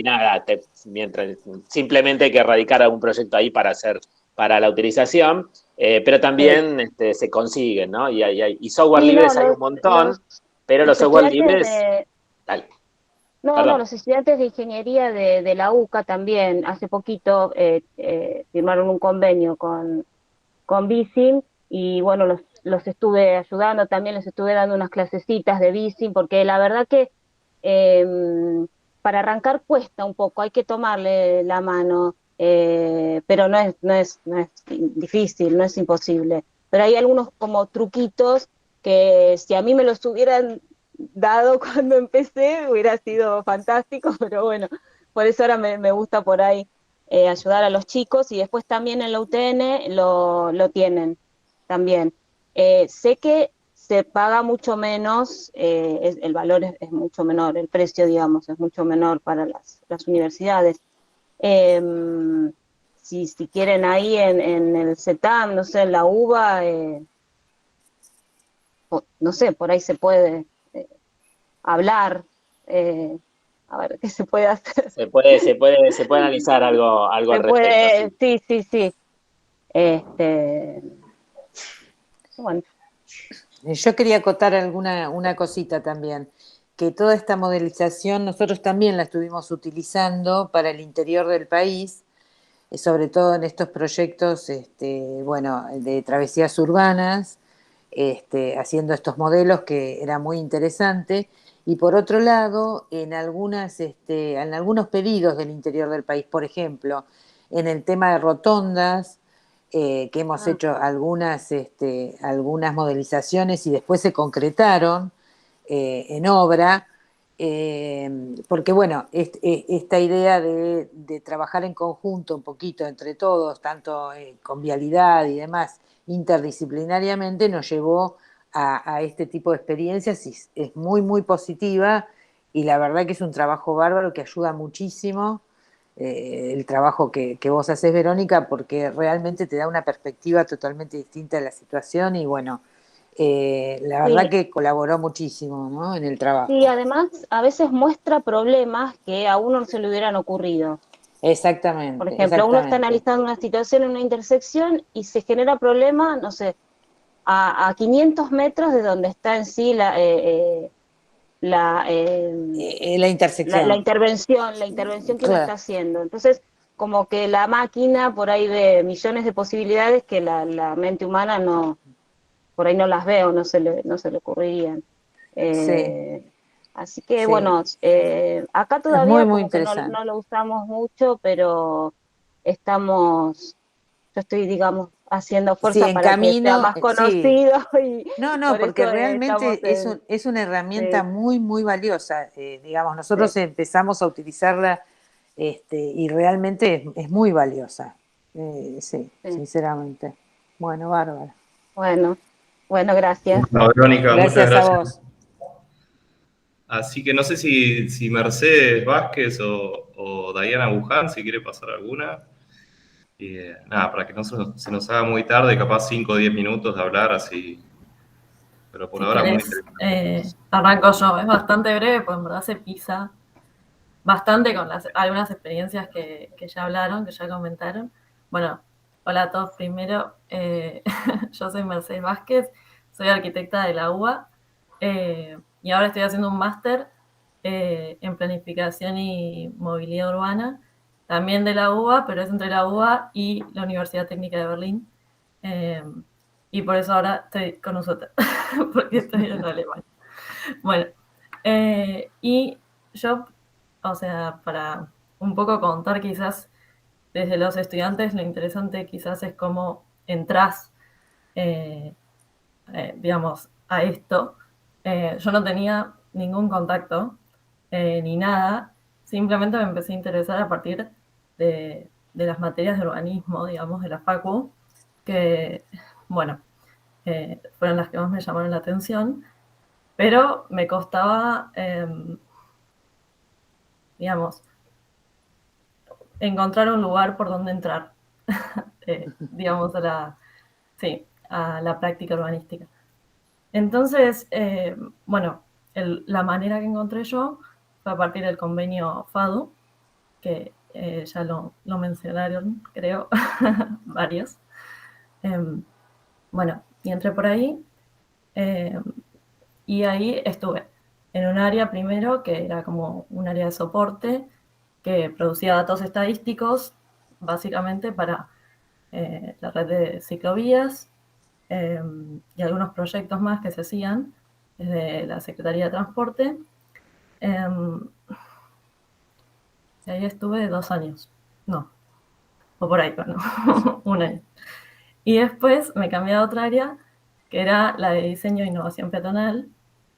nada, mientras simplemente hay que radicar algún proyecto ahí para la utilización, pero también se consiguen, ¿no? Y software libres hay un montón, pero los software libres... Dale. Los estudiantes de ingeniería de la UCA también, hace poquito firmaron un convenio con Bicing, y bueno, los estuve ayudando, también les estuve dando unas clasecitas de Bicing, porque la verdad que para arrancar cuesta un poco, hay que tomarle la mano. Pero no es difícil, no es imposible. Pero hay algunos como truquitos que si a mí me los hubieran dado cuando empecé hubiera sido fantástico, pero bueno, por eso ahora me gusta por ahí ayudar a los chicos, y después también en la UTN lo tienen también. Sé que se paga mucho menos, el valor es mucho menor, el precio, digamos, es mucho menor para las universidades. Si quieren ahí en el CETAM, no sé, en la UBA, no sé, por ahí se puede hablar, a ver qué se puede hacer. Se puede analizar algo al Se respecto, puede, sí. sí. Bueno. Yo quería acotar una cosita también, que toda esta modelización nosotros también la estuvimos utilizando para el interior del país, sobre todo en estos proyectos, bueno, de travesías urbanas, haciendo estos modelos que era muy interesante. Y por otro lado, en algunos pedidos del interior del país, por ejemplo, en el tema de rotondas, que hemos hecho algunas modelizaciones y después se concretaron en obra, porque bueno, esta idea de trabajar en conjunto un poquito entre todos, tanto con vialidad y demás, interdisciplinariamente, nos llevó a este tipo de experiencias, y es muy, muy positiva, y la verdad que es un trabajo bárbaro que ayuda muchísimo, el trabajo que vos haces, Verónica, porque realmente te da una perspectiva totalmente distinta de la situación, y bueno, la verdad Sí, que colaboró muchísimo, ¿no?, en el sí, trabajo. además a veces muestra problemas que a uno no se le hubieran ocurrido. Por Exactamente, ejemplo, uno está exactamente. analizando una situación en una intersección y se genera problema, no sé, a 500 metros de donde está en sí la, La la intersección, intervención que uno está claro, haciendo. Entonces, como que la máquina por ahí ve millones de posibilidades que la mente humana no, por ahí no las ve o no se le ocurrirían. sí, Eh, Así que sí, bueno, acá es muy, todavía muy como que no, interesante. no lo usamos mucho, pero yo estoy, digamos, haciendo Sí, fuerza en para que sea camino, más sí. conocido y No, no, por porque eso estamos realmente es una herramienta sí, muy, muy valiosa. Digamos, sí, nosotros empezamos a utilizarla, y realmente es muy valiosa. Sí, sí. sinceramente. Bueno, bárbara. Bueno, bueno, gracias. Bueno, Verónica, muchas Gracias a gracias. vos. Así que no sé si Mercedes Vázquez o Diana Buján, si quiere pasar alguna. Y nada, para que no se nos haga muy tarde, capaz 5 o 10 minutos de hablar así. Pero por Si ahora muy querés, interesante. arranco yo. Es bastante breve, pues en verdad se pisa bastante con algunas experiencias que ya hablaron, que ya comentaron. Bueno, hola a todos primero. Yo soy Mercedes Vázquez, soy arquitecta de la UBA, y ahora estoy haciendo un máster en planificación y movilidad urbana, también de la UBA, pero es entre la UBA y la Universidad Técnica de Berlín. Eh, y por eso ahora estoy con nosotros, porque estoy en Alemania. Bueno, y yo, o sea, para un poco contar quizás desde los estudiantes, lo interesante quizás es cómo entras, eh, digamos, a esto. Yo no tenía ningún contacto ni nada, simplemente me empecé a interesar a partir de las materias de urbanismo, digamos, de la Facu, que, bueno, fueron las que más me llamaron la atención, pero me costaba, digamos, encontrar un lugar por donde entrar, digamos, sí, a la práctica urbanística. Entonces, bueno, la manera que encontré yo fue a partir del convenio FADU, que ya lo mencionaron, creo, varios. Bueno, y entré por ahí, y ahí estuve en un área primero que era como un área de soporte que producía datos estadísticos básicamente para la red de ciclovías, y algunos proyectos más que se hacían desde la Secretaría de Transporte. Y ahí estuve 2 años, no, o por ahí, bueno, un año. Y después me cambié a otra área, que era la de diseño e innovación peatonal,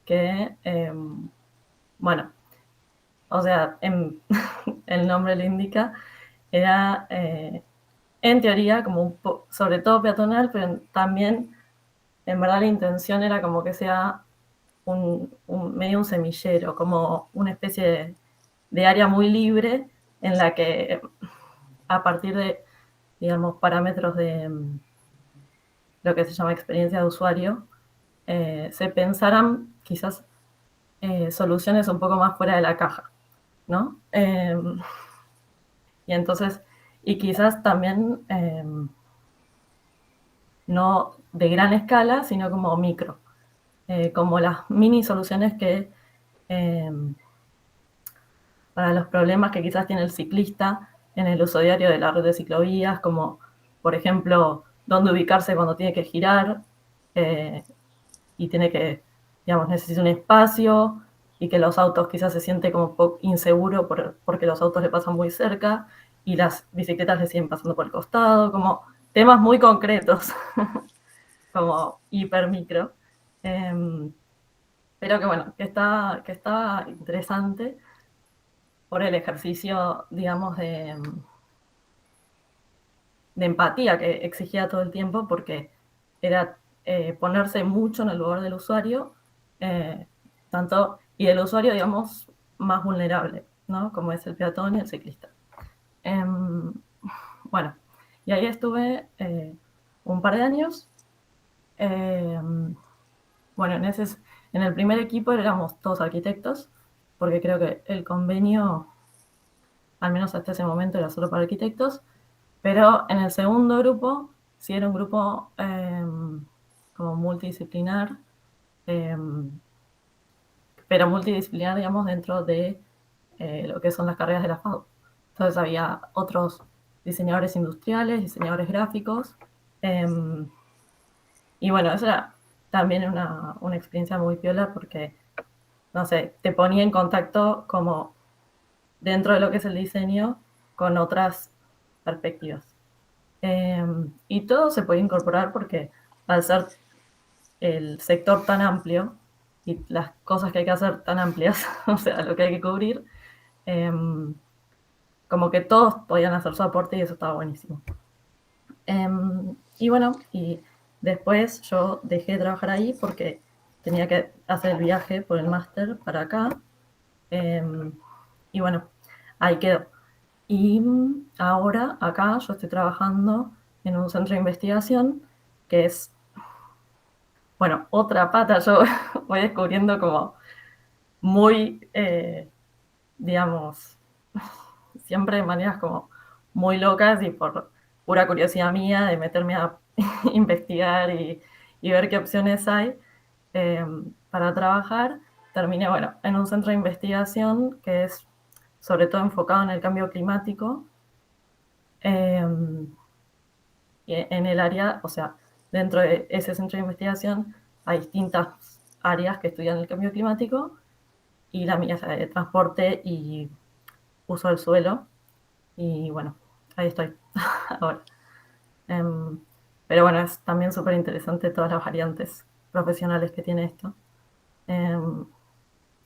que, bueno, o sea, el nombre lo indica, era en teoría como sobre todo peatonal, pero también en verdad la intención era como que sea medio un semillero, como una especie de área muy libre en la que a partir de, digamos, parámetros de lo que se llama experiencia de usuario, se pensaran quizás soluciones un poco más fuera de la caja, ¿no? Y entonces, y quizás también no de gran escala, sino como micro, como las mini soluciones que para los problemas que quizás tiene el ciclista en el uso diario de la red de ciclovías, como por ejemplo, dónde ubicarse cuando tiene que girar y tiene que, digamos, necesita un espacio y que los autos quizás se siente como poco inseguro porque los autos le pasan muy cerca y las bicicletas le siguen pasando por el costado, como temas muy concretos, como hipermicro. Pero que bueno, que está interesante por el ejercicio, digamos, de empatía que exigía todo el tiempo, porque era ponerse mucho en el lugar del usuario, y del usuario, digamos, más vulnerable, ¿no? Como es el peatón y el ciclista. Bueno, y ahí estuve un par de años. Bueno, en el primer equipo éramos todos arquitectos, porque creo que el convenio, al menos hasta ese momento, era solo para arquitectos, pero en el segundo grupo, sí era un grupo como multidisciplinar, pero multidisciplinar, digamos, dentro de lo que son las carreras de la FADU. Entonces había otros diseñadores industriales, diseñadores gráficos, y bueno, eso era también una experiencia muy piola porque, no sé, te ponía en contacto como dentro de lo que es el diseño con otras perspectivas. Y todo se puede incorporar porque al ser el sector tan amplio y las cosas que hay que hacer tan amplias, o sea, lo que hay que cubrir, como que todos podían hacer su aporte y eso estaba buenísimo. Y bueno, y después yo dejé de trabajar ahí porque tenía que hacer el viaje por el máster para acá. Y bueno, ahí quedó. Y ahora acá yo estoy trabajando en un centro de investigación que es, bueno, otra pata. Yo voy descubriendo como muy, digamos, siempre de maneras como muy locas y por pura curiosidad mía de meterme a investigar y ver qué opciones hay para trabajar. Terminé, bueno, en un centro de investigación que es sobre todo enfocado en el cambio climático. Y en el área, o sea, dentro de ese centro de investigación hay distintas áreas que estudian el cambio climático y la mía es de transporte y uso del suelo. Y bueno, ahí estoy ahora. Pero bueno, es también súper interesante todas las variantes profesionales que tiene esto.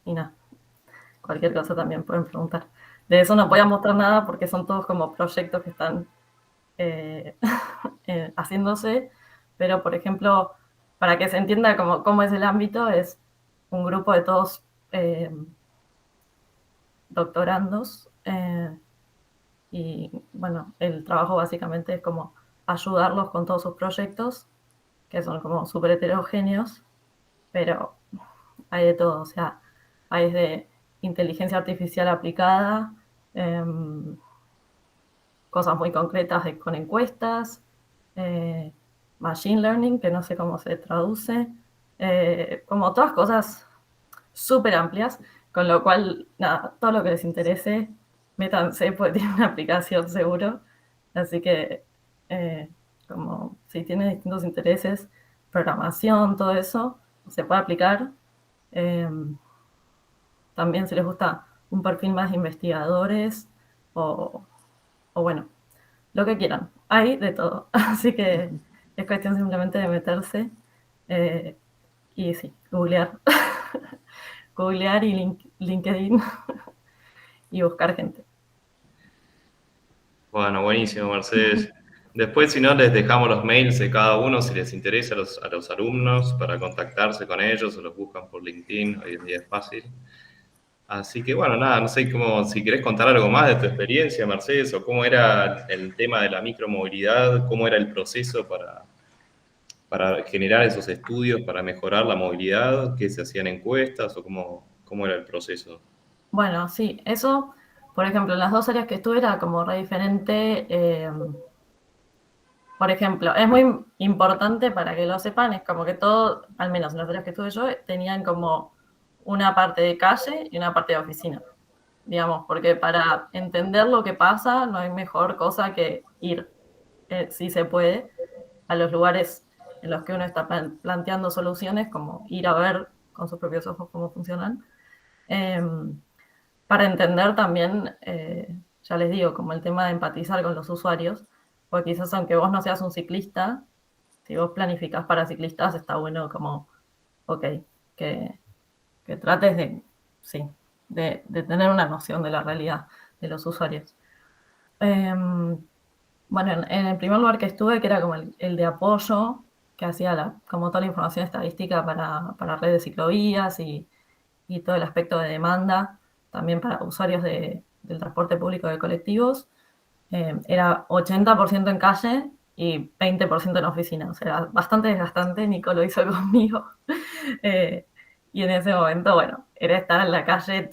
Y nada, cualquier cosa también pueden preguntar. De eso no voy a mostrar nada porque son todos como proyectos que están haciéndose, pero por ejemplo, para que se entienda cómo es el ámbito, es un grupo de todos doctorandos y bueno, el trabajo básicamente es como ayudarlos con todos sus proyectos, que son como súper heterogéneos, pero hay de todo, o sea, hay desde inteligencia artificial aplicada, cosas muy concretas con encuestas, machine learning, que no sé cómo se traduce, como todas cosas súper amplias, con lo cual, nada, todo lo que les interese, métanse, porque tiene una aplicación seguro. Así que, como si tienen distintos intereses, programación, todo eso, se puede aplicar. También si les gusta un perfil más de investigadores o bueno, lo que quieran. Hay de todo. Así que es cuestión simplemente de meterse y sí, googlear. Googlear y LinkedIn buscar gente. Bueno, buenísimo, Mercedes. Después, si no, les dejamos los mails de cada uno si les interesa a los alumnos para contactarse con ellos o los buscan por LinkedIn, hoy en día es fácil. Así que bueno, nada, no sé si querés contar algo más de tu experiencia, Mercedes, o cómo era el tema de la micromovilidad, cómo era el proceso para generar esos estudios, para mejorar la movilidad, qué se hacían encuestas o cómo era el proceso. Bueno, sí, eso, por ejemplo, en las dos áreas que estuve era como re diferente. Por ejemplo, es muy importante para que lo sepan, es como que todo, al menos en las áreas que estuve yo, tenían como una parte de calle y una parte de oficina, digamos, porque para entender lo que pasa no hay mejor cosa que ir, si se puede, a los lugares en los que uno está planteando soluciones, como ir a ver con sus propios ojos cómo funcionan. Para entender también, ya les digo, como el tema de empatizar con los usuarios, porque quizás aunque vos no seas un ciclista, si vos planificás para ciclistas, está bueno como, ok, que trates de tener una noción de la realidad de los usuarios. Bueno, en el primer lugar que estuve, que era como el de apoyo, que hacía como toda la información estadística para redes de ciclovías y todo el aspecto de demanda, también para usuarios del transporte público de colectivos, era 80% en calle y 20% en oficina. O sea, era bastante desgastante, Nico lo hizo conmigo. Y en ese momento, bueno, era estar en la calle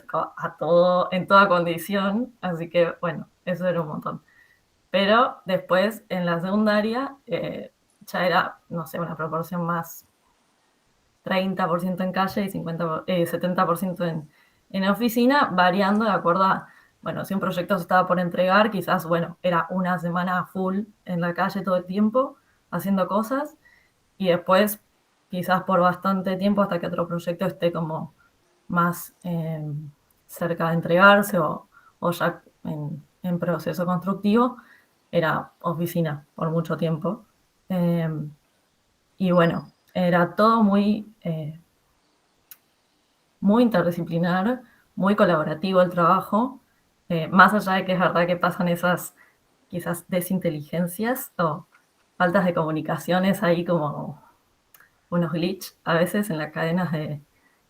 en toda condición, así que, bueno, eso era un montón. Pero después, en la secundaria, ya era, no sé, una proporción más 30% en calle y 70% en oficina, variando de acuerdo a, bueno, si un proyecto se estaba por entregar, quizás, bueno, era una semana full en la calle todo el tiempo, haciendo cosas, y después, quizás por bastante tiempo, hasta que otro proyecto esté como más cerca de entregarse o ya en proceso constructivo, era oficina por mucho tiempo. Y bueno, era todo muy interdisciplinar, muy colaborativo el trabajo, más allá de que es verdad que pasan esas quizás desinteligencias o faltas de comunicaciones ahí como unos glitch a veces en las cadenas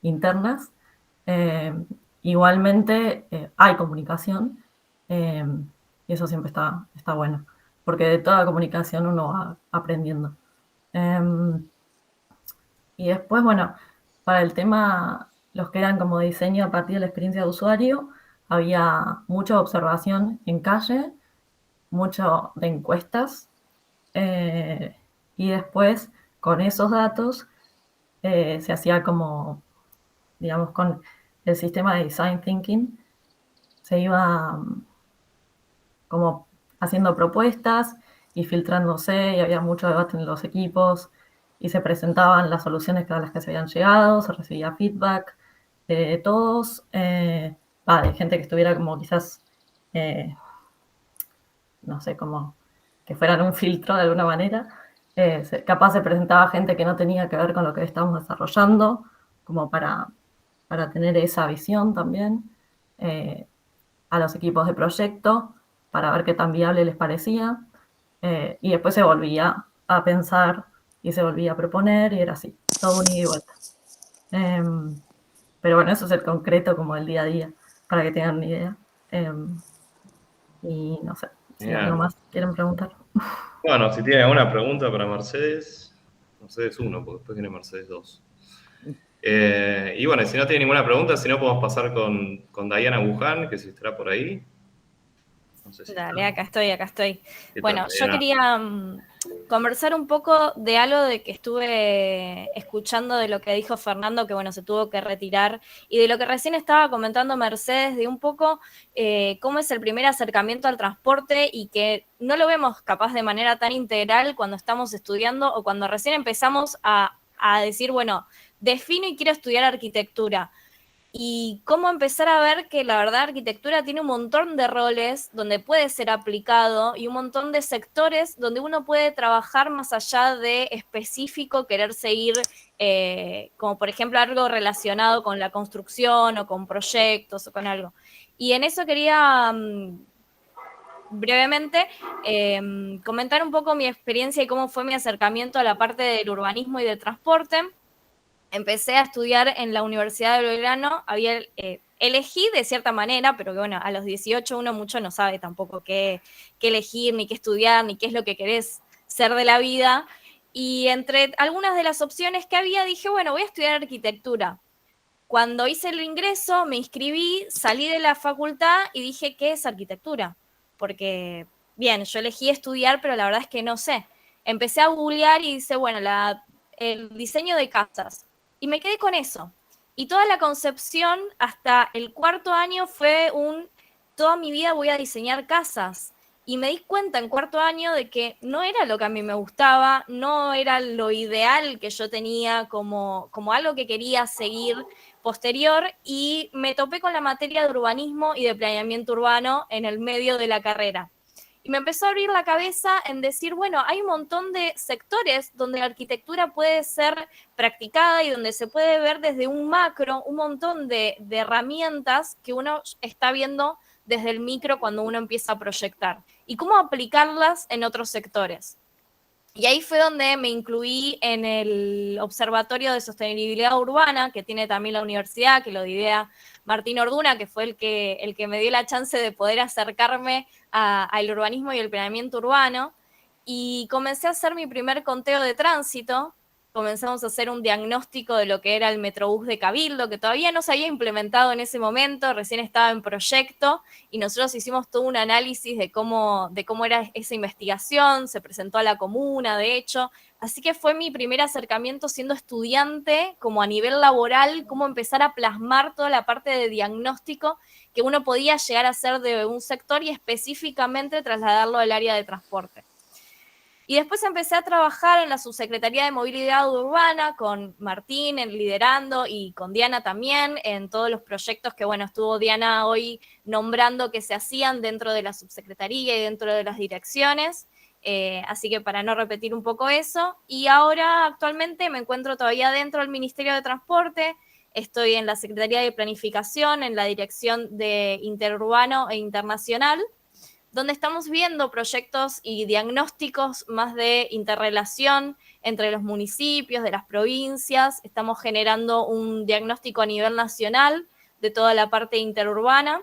internas. Igualmente hay comunicación y eso siempre está bueno, porque de toda comunicación uno va aprendiendo. Y después, bueno, para el tema, los que eran como diseño a partir de la experiencia de usuario, había mucha observación en calle, mucho de encuestas, y después con esos datos se hacía como, digamos, con el sistema de design thinking, se iba como haciendo propuestas y filtrándose, y había mucho debate en los equipos, y se presentaban las soluciones a las que se habían llegado, se recibía feedback de todos, de gente que estuviera como quizás, no sé, como que fueran un filtro de alguna manera. Capaz se presentaba gente que no tenía que ver con lo que estábamos desarrollando, como para tener esa visión también, a los equipos de proyecto, para ver qué tan viable les parecía, y después se volvía a pensar y se volvía a proponer, y era así, todo un ida y vuelta. Pero bueno, eso es el concreto como el día a día, para que tengan una idea. Y no sé, si algo más quieren preguntar. Bueno, si tienen alguna pregunta para Mercedes 1, porque después viene Mercedes 2. Y bueno, si no tienen ninguna pregunta, si no podemos pasar con Diana Buján, que si estará por ahí. No sé si Dale, acá estoy. Bueno, tal, yo quería conversar un poco de algo de que estuve escuchando de lo que dijo Fernando, que bueno, se tuvo que retirar, y de lo que recién estaba comentando Mercedes, de un poco cómo es el primer acercamiento al transporte y que no lo vemos capaz de manera tan integral cuando estamos estudiando o cuando recién empezamos a decir, bueno, defino y quiero estudiar arquitectura. Y cómo empezar a ver que la verdad arquitectura tiene un montón de roles donde puede ser aplicado y un montón de sectores donde uno puede trabajar más allá de específico, querer seguir, como por ejemplo algo relacionado con la construcción o con proyectos o con algo. Y en eso quería brevemente comentar un poco mi experiencia y cómo fue mi acercamiento a la parte del urbanismo y del transporte. Empecé a estudiar en la Universidad de Belgrano, elegí de cierta manera, pero que bueno, a los 18 uno mucho no sabe tampoco qué elegir, ni qué estudiar, ni qué es lo que querés ser de la vida. Y entre algunas de las opciones que había, dije, bueno, voy a estudiar arquitectura. Cuando hice el ingreso, me inscribí, salí de la facultad y dije, ¿qué es arquitectura? Porque, bien, yo elegí estudiar, pero la verdad es que no sé. Empecé a googlear y dice, bueno, el diseño de casas. Y me quedé con eso. Y toda la concepción hasta el cuarto año fue toda mi vida voy a diseñar casas. Y me di cuenta en cuarto año de que no era lo que a mí me gustaba, no era lo ideal que yo tenía como algo que quería seguir posterior, y me topé con la materia de urbanismo y de planeamiento urbano en el medio de la carrera. Y me empezó a abrir la cabeza en decir, bueno, hay un montón de sectores donde la arquitectura puede ser practicada y donde se puede ver desde un macro un montón de herramientas que uno está viendo desde el micro cuando uno empieza a proyectar y cómo aplicarlas en otros sectores. Y ahí fue donde me incluí en el Observatorio de Sostenibilidad Urbana, que tiene también la universidad, que lo idea Martín Orduna, que fue el que me dio la chance de poder acercarme al urbanismo y el planeamiento urbano. Y comencé a hacer mi primer conteo de tránsito. Comenzamos a hacer un diagnóstico de lo que era el Metrobús de Cabildo, que todavía no se había implementado en ese momento, recién estaba en proyecto, y nosotros hicimos todo un análisis de cómo era esa investigación, se presentó a la comuna, de hecho, así que fue mi primer acercamiento siendo estudiante, como a nivel laboral, cómo empezar a plasmar toda la parte de diagnóstico que uno podía llegar a hacer de un sector y específicamente trasladarlo al área de transporte. Y después empecé a trabajar en la Subsecretaría de Movilidad Urbana con Martín liderando y con Diana también en todos los proyectos que, bueno, estuvo Diana hoy nombrando que se hacían dentro de la subsecretaría y dentro de las direcciones. Así que para no repetir un poco eso. Y ahora actualmente me encuentro todavía dentro del Ministerio de Transporte. Estoy en la Secretaría de Planificación, en la Dirección de Interurbano e Internacional, donde estamos viendo proyectos y diagnósticos más de interrelación entre los municipios, de las provincias. Estamos generando un diagnóstico a nivel nacional de toda la parte interurbana,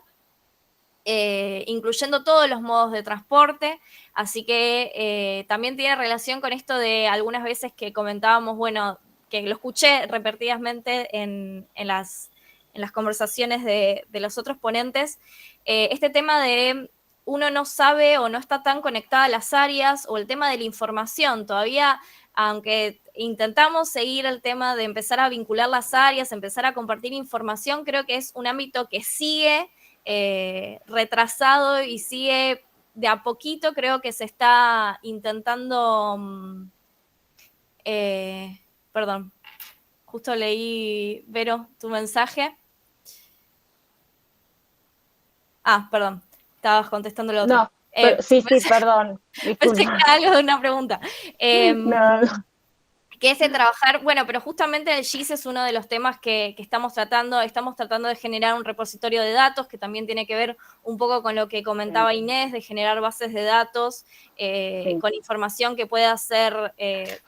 incluyendo todos los modos de transporte. Así que también tiene relación con esto de algunas veces que comentábamos, bueno, que lo escuché repetidamente en las conversaciones de los otros ponentes, este tema de uno no sabe o no está tan conectada a las áreas, o el tema de la información. Todavía, aunque intentamos seguir el tema de empezar a vincular las áreas, empezar a compartir información, creo que es un ámbito que sigue retrasado y sigue de a poquito, creo que se está intentando... perdón, justo leí, Vero, tu mensaje. Perdón. Estabas contestando lo otro. No, sí, perdón. Pensé que era algo de una pregunta. No. Que es de trabajar, bueno, pero justamente el GIS es uno de los temas que estamos tratando de generar un repositorio de datos, que también tiene que ver un poco con lo que comentaba Inés, de generar bases de datos con información que pueda ser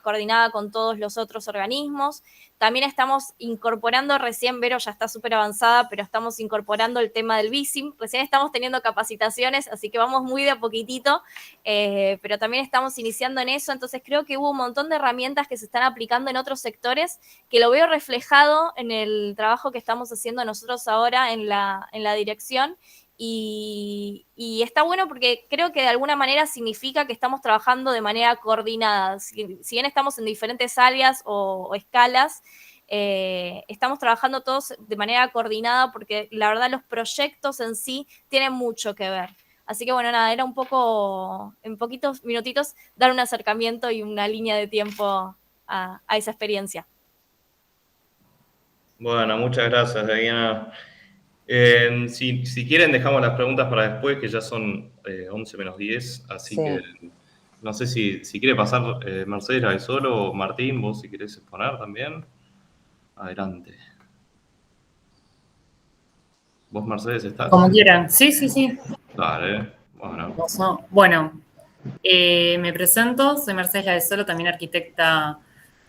coordinada con todos los otros organismos. También estamos incorporando, recién Vero ya está súper avanzada, pero estamos incorporando el tema del BICIM. Recién estamos teniendo capacitaciones, así que vamos muy de a poquitito, pero también estamos iniciando en eso. Entonces creo que hubo un montón de herramientas que se están aplicando en otros sectores, que lo veo reflejado en el trabajo que estamos haciendo nosotros ahora en la dirección. Y está bueno porque creo que de alguna manera significa que estamos trabajando de manera coordinada. Si bien estamos en diferentes áreas o escalas, estamos trabajando todos de manera coordinada, porque la verdad los proyectos en sí tienen mucho que ver. Así que bueno, nada, era un poco, en poquitos minutitos, dar un acercamiento y una línea de tiempo a esa experiencia. Bueno, muchas gracias, Diana. Si quieren, dejamos las preguntas para después, que ya son 11 menos 10, así Sí. que no sé si quiere pasar Mercedes ahí solo, o Martín, vos si querés exponer también. Adelante. ¿Vos, Mercedes, estás? Como quieran. Sí, sí, sí. Dale, bueno. Bueno, me presento, soy Mercedes Lavesolo, también arquitecta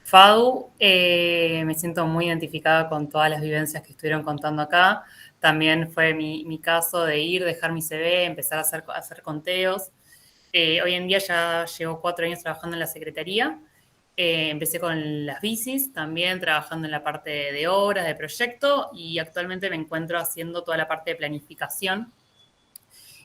FADU. Me siento muy identificada con todas las vivencias que estuvieron contando acá. También fue mi caso de dejar mi CV, empezar a hacer conteos. Hoy en día ya llevo 4 años trabajando en la Secretaría. Empecé con las bicis, también trabajando en la parte de obras, de proyecto, y actualmente me encuentro haciendo toda la parte de planificación.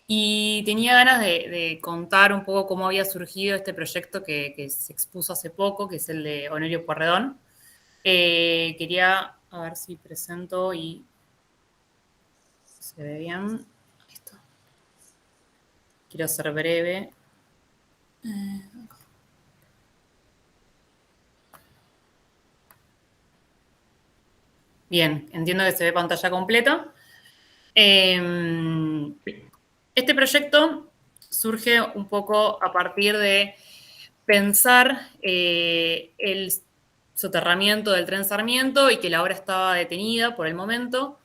Y tenía ganas de contar un poco cómo había surgido este proyecto que se expuso hace poco, que es el de Honorio Pueyrredón. Quería, a ver si presento y se ve bien. Listo. Quiero ser breve. Bien, entiendo que se ve pantalla completa. Este proyecto surge un poco a partir de pensar el soterramiento del tren Sarmiento y que la obra estaba detenida por el momento.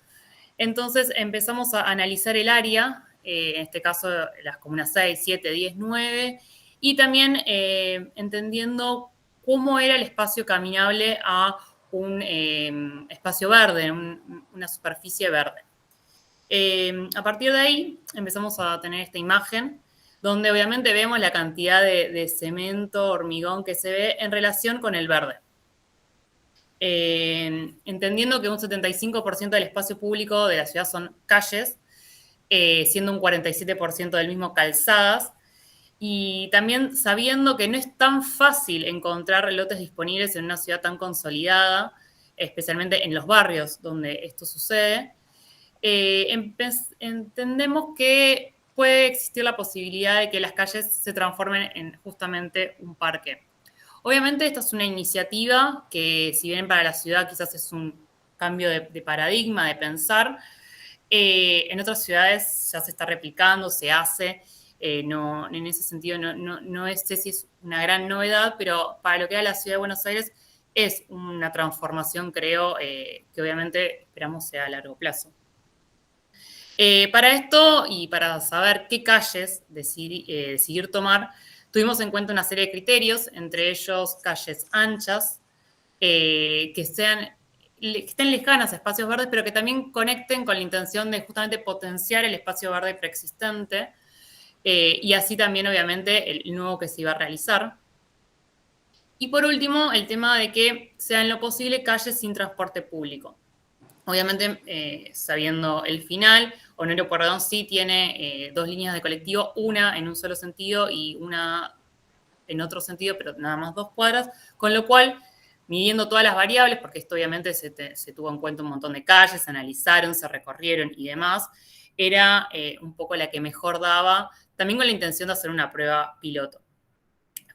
Entonces empezamos a analizar el área, en este caso las comunas 6, 7, 10, 9, y también entendiendo cómo era el espacio caminable a un espacio verde, una superficie verde. A partir de ahí empezamos a tener esta imagen donde obviamente vemos la cantidad de cemento, hormigón que se ve en relación con el verde. Entendiendo que un 75% del espacio público de la ciudad son calles, siendo un 47% del mismo calzadas, y también sabiendo que no es tan fácil encontrar lotes disponibles en una ciudad tan consolidada, especialmente en los barrios donde esto sucede, entendemos que puede existir la posibilidad de que las calles se transformen en justamente un parque. Obviamente esta es una iniciativa que, si bien para la ciudad quizás es un cambio de paradigma, de pensar, en otras ciudades ya se está replicando, se hace, no, en ese sentido no sé si es una gran novedad, pero para lo que era la ciudad de Buenos Aires es una transformación, creo, que obviamente esperamos sea a largo plazo. Para esto y para saber qué calles decidir tomar, tuvimos en cuenta una serie de criterios, entre ellos calles anchas, que estén lejanas a espacios verdes, pero que también conecten con la intención de justamente potenciar el espacio verde preexistente, y así también, obviamente, el nuevo que se iba a realizar. Y por último, el tema de que sean lo posible calles sin transporte público. Obviamente, sabiendo el final, Honorio Pueyrredón sí tiene 2 líneas de colectivo, una en un solo sentido y una en otro sentido, pero nada más 2 cuadras, con lo cual, midiendo todas las variables, porque esto obviamente se tuvo en cuenta un montón de calles, se analizaron, se recorrieron y demás, era un poco la que mejor daba, también con la intención de hacer una prueba piloto.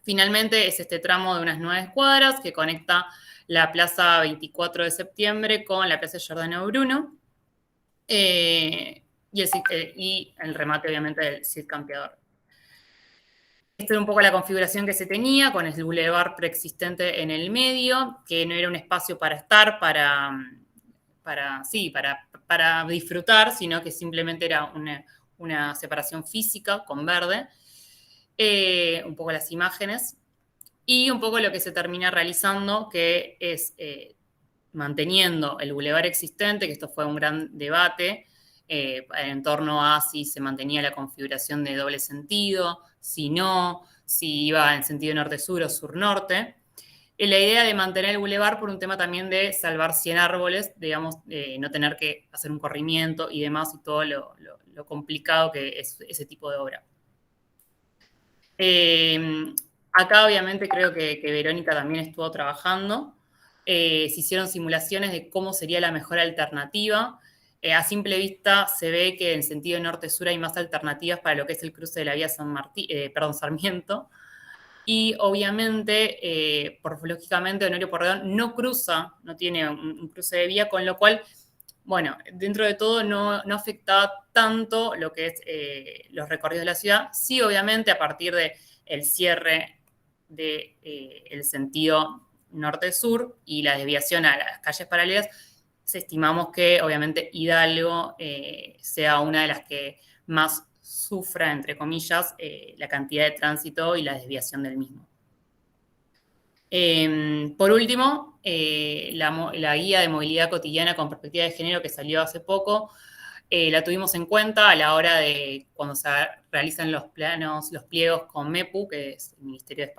Finalmente es este tramo de unas 9 cuadras que conecta la Plaza 24 de Septiembre con la Plaza Giordano Bruno, y el remate, obviamente, del Cid Campeador. Esta era un poco la configuración que se tenía, con el bulevar preexistente en el medio, que no era un espacio para estar, para disfrutar, sino que simplemente era una separación física con verde. Un poco las imágenes. Y un poco lo que se termina realizando, que es manteniendo el bulevar existente, que esto fue un gran debate en torno a si se mantenía la configuración de doble sentido, si no, si iba en sentido norte-sur o sur-norte. La idea de mantener el bulevar por un tema también de salvar 100 árboles, digamos, no tener que hacer un corrimiento y demás, y todo lo complicado que es ese tipo de obra. Acá obviamente creo que Verónica también estuvo trabajando. Se hicieron simulaciones de cómo sería la mejor alternativa. A simple vista se ve que en sentido norte-sur hay más alternativas para lo que es el cruce de la vía Sarmiento. Y obviamente, lógicamente, Honorio Pueyrredón no tiene un cruce de vía, con lo cual, bueno, dentro de todo no afectaba tanto lo que es los recorridos de la ciudad. Sí, obviamente, a partir del cierre del sentido norte-sur y la desviación a las calles paralelas, estimamos que obviamente Hidalgo sea una de las que más sufra, entre comillas, la cantidad de tránsito y la desviación del mismo. Por último, la guía de movilidad cotidiana con perspectiva de género que salió hace poco, la tuvimos en cuenta a la hora de cuando se realizan los pliegos con MEPU, que es el Ministerio de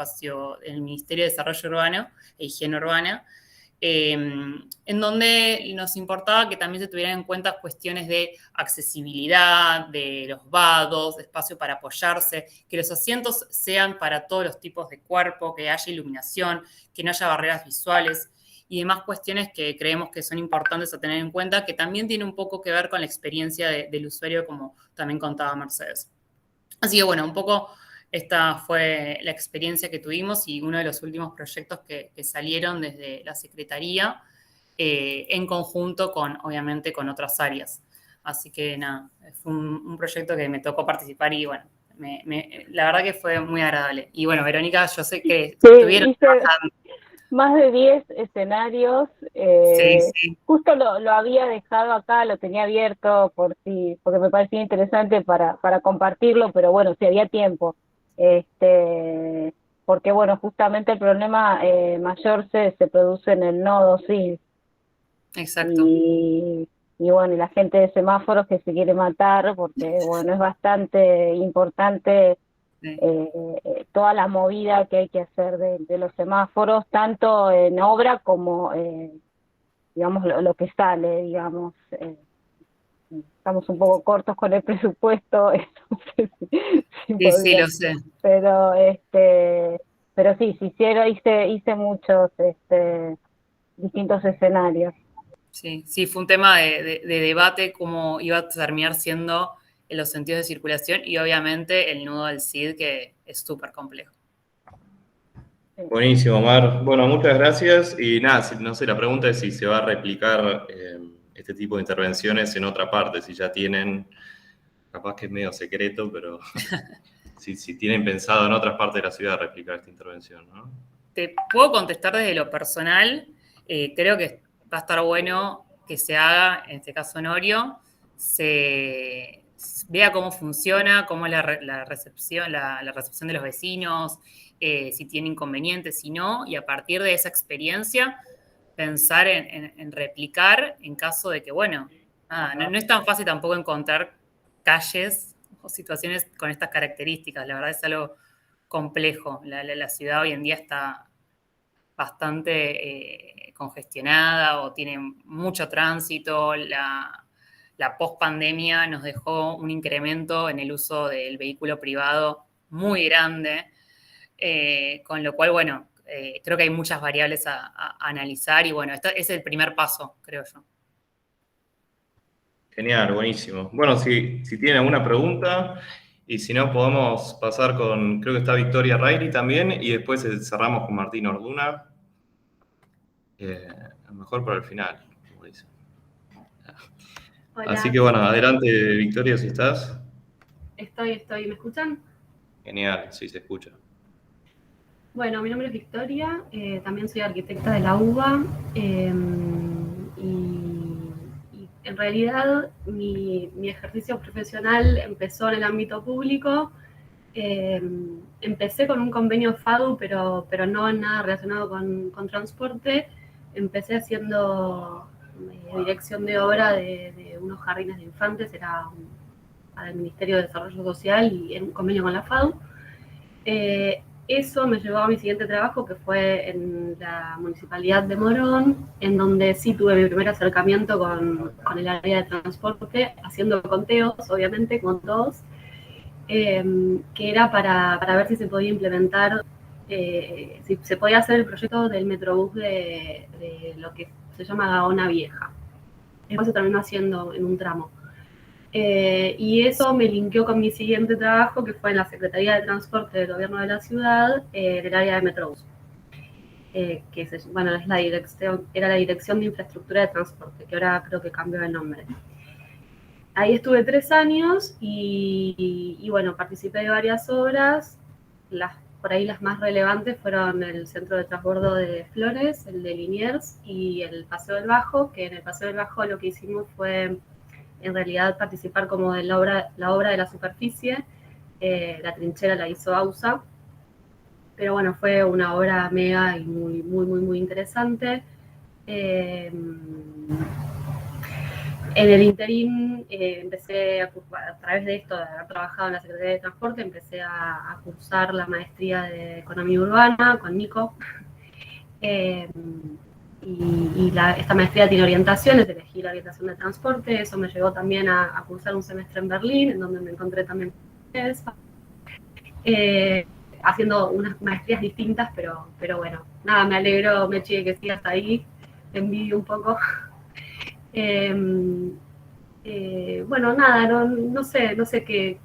Desarrollo Urbano e Higiene Urbana, en donde nos importaba que también se tuvieran en cuenta cuestiones de accesibilidad, de los vados, de espacio para apoyarse, que los asientos sean para todos los tipos de cuerpo, que haya iluminación, que no haya barreras visuales y demás cuestiones que creemos que son importantes a tener en cuenta, que también tiene un poco que ver con la experiencia del usuario, como también contaba Mercedes. Así que bueno, un poco esta fue la experiencia que tuvimos y uno de los últimos proyectos que salieron desde la Secretaría, en conjunto con, obviamente, con otras áreas. Así que nada, fue un proyecto que me tocó participar y bueno, la verdad que fue muy agradable. Y bueno, Verónica, yo sé que estuvieron trabajando. Más de 10 escenarios. Sí. Justo lo había dejado acá, lo tenía abierto porque me parecía interesante para compartirlo, pero bueno, si había tiempo. Porque bueno, justamente el problema mayor se produce en el nodo, sí. Exacto. Y bueno, y la gente de semáforos que se quiere matar, porque bueno, es bastante importante toda la movida que hay que hacer de los semáforos, tanto en obra como, digamos, lo que sale, digamos. Estamos un poco cortos con el presupuesto, entonces, sí, lo sé. Pero sí, hice muchos distintos escenarios. Sí, fue un tema de debate cómo iba a terminar siendo en los sentidos de circulación y obviamente el nudo del CID, que es súper complejo. Buenísimo, Mar. Bueno, muchas gracias. Y nada, no sé, la pregunta es si se va a replicar este tipo de intervenciones en otra parte, si ya tienen, capaz que es medio secreto, pero si tienen pensado en otras partes de la ciudad replicar esta intervención, ¿no? Te puedo contestar desde lo personal. Creo que va a estar bueno que se haga, en este caso en Orio, se vea cómo funciona, cómo es la recepción de los vecinos, si tiene inconvenientes, si no, y a partir de esa experiencia pensar en replicar en caso de que, bueno, no es tan fácil tampoco encontrar calles o situaciones con estas características. La verdad es algo complejo. La ciudad hoy en día está bastante congestionada o tiene mucho tránsito. La post-pandemia nos dejó un incremento en el uso del vehículo privado muy grande, con lo cual, bueno, creo que hay muchas variables a analizar y, bueno, esto es el primer paso, creo yo. Genial, buenísimo. Bueno, si tienen alguna pregunta, y si no, podemos pasar con, creo que está Victoria Reilly también, y después cerramos con Martín Orduna. A lo mejor para el final, como dicen. Hola. Así que bueno, adelante Victoria, si estás. Estoy. ¿Me escuchan? Genial, sí, se escucha. Bueno, mi nombre es Victoria, también soy arquitecta de la UBA, y en realidad mi ejercicio profesional empezó en el ámbito público. Empecé con un convenio FADU, pero no en nada relacionado con transporte. Empecé haciendo dirección de obra de unos jardines de infantes, era para el Ministerio de Desarrollo Social y en un convenio con la FADU. Eso me llevó a mi siguiente trabajo, que fue en la Municipalidad de Morón, en donde sí tuve mi primer acercamiento con el área de transporte, haciendo conteos, obviamente, con todos, que era para ver si se podía implementar, si se podía hacer el proyecto del Metrobús de lo que se llama Gaona Vieja. Después se terminó haciendo en un tramo. Y eso me linkeó con mi siguiente trabajo, que fue en la Secretaría de Transporte del Gobierno de la Ciudad, en el área de Metrobús, que era la Dirección de Infraestructura de Transporte, que ahora creo que cambió de nombre. Ahí estuve 3 años y bueno, participé de varias obras. Las por ahí las más relevantes fueron el centro de transbordo de Flores, el de Liniers y el Paseo del Bajo, que en el Paseo del Bajo lo que hicimos fue en realidad participar como de la obra de la superficie. La trinchera la hizo AUSA, pero bueno, fue una obra mega y muy interesante. En el interín empecé a través de esto, de haber trabajado en la Secretaría de Transporte, empecé a cursar la maestría de Economía Urbana con Nico. Esta maestría tiene orientaciones, elegí la orientación de transporte, eso me llevó también a cursar un semestre en Berlín, en donde me encontré también con ustedes, haciendo unas maestrías distintas, pero bueno, nada, me alegro, Mechi, de que sigas ahí, te envidio un poco. Bueno, nada, no sé qué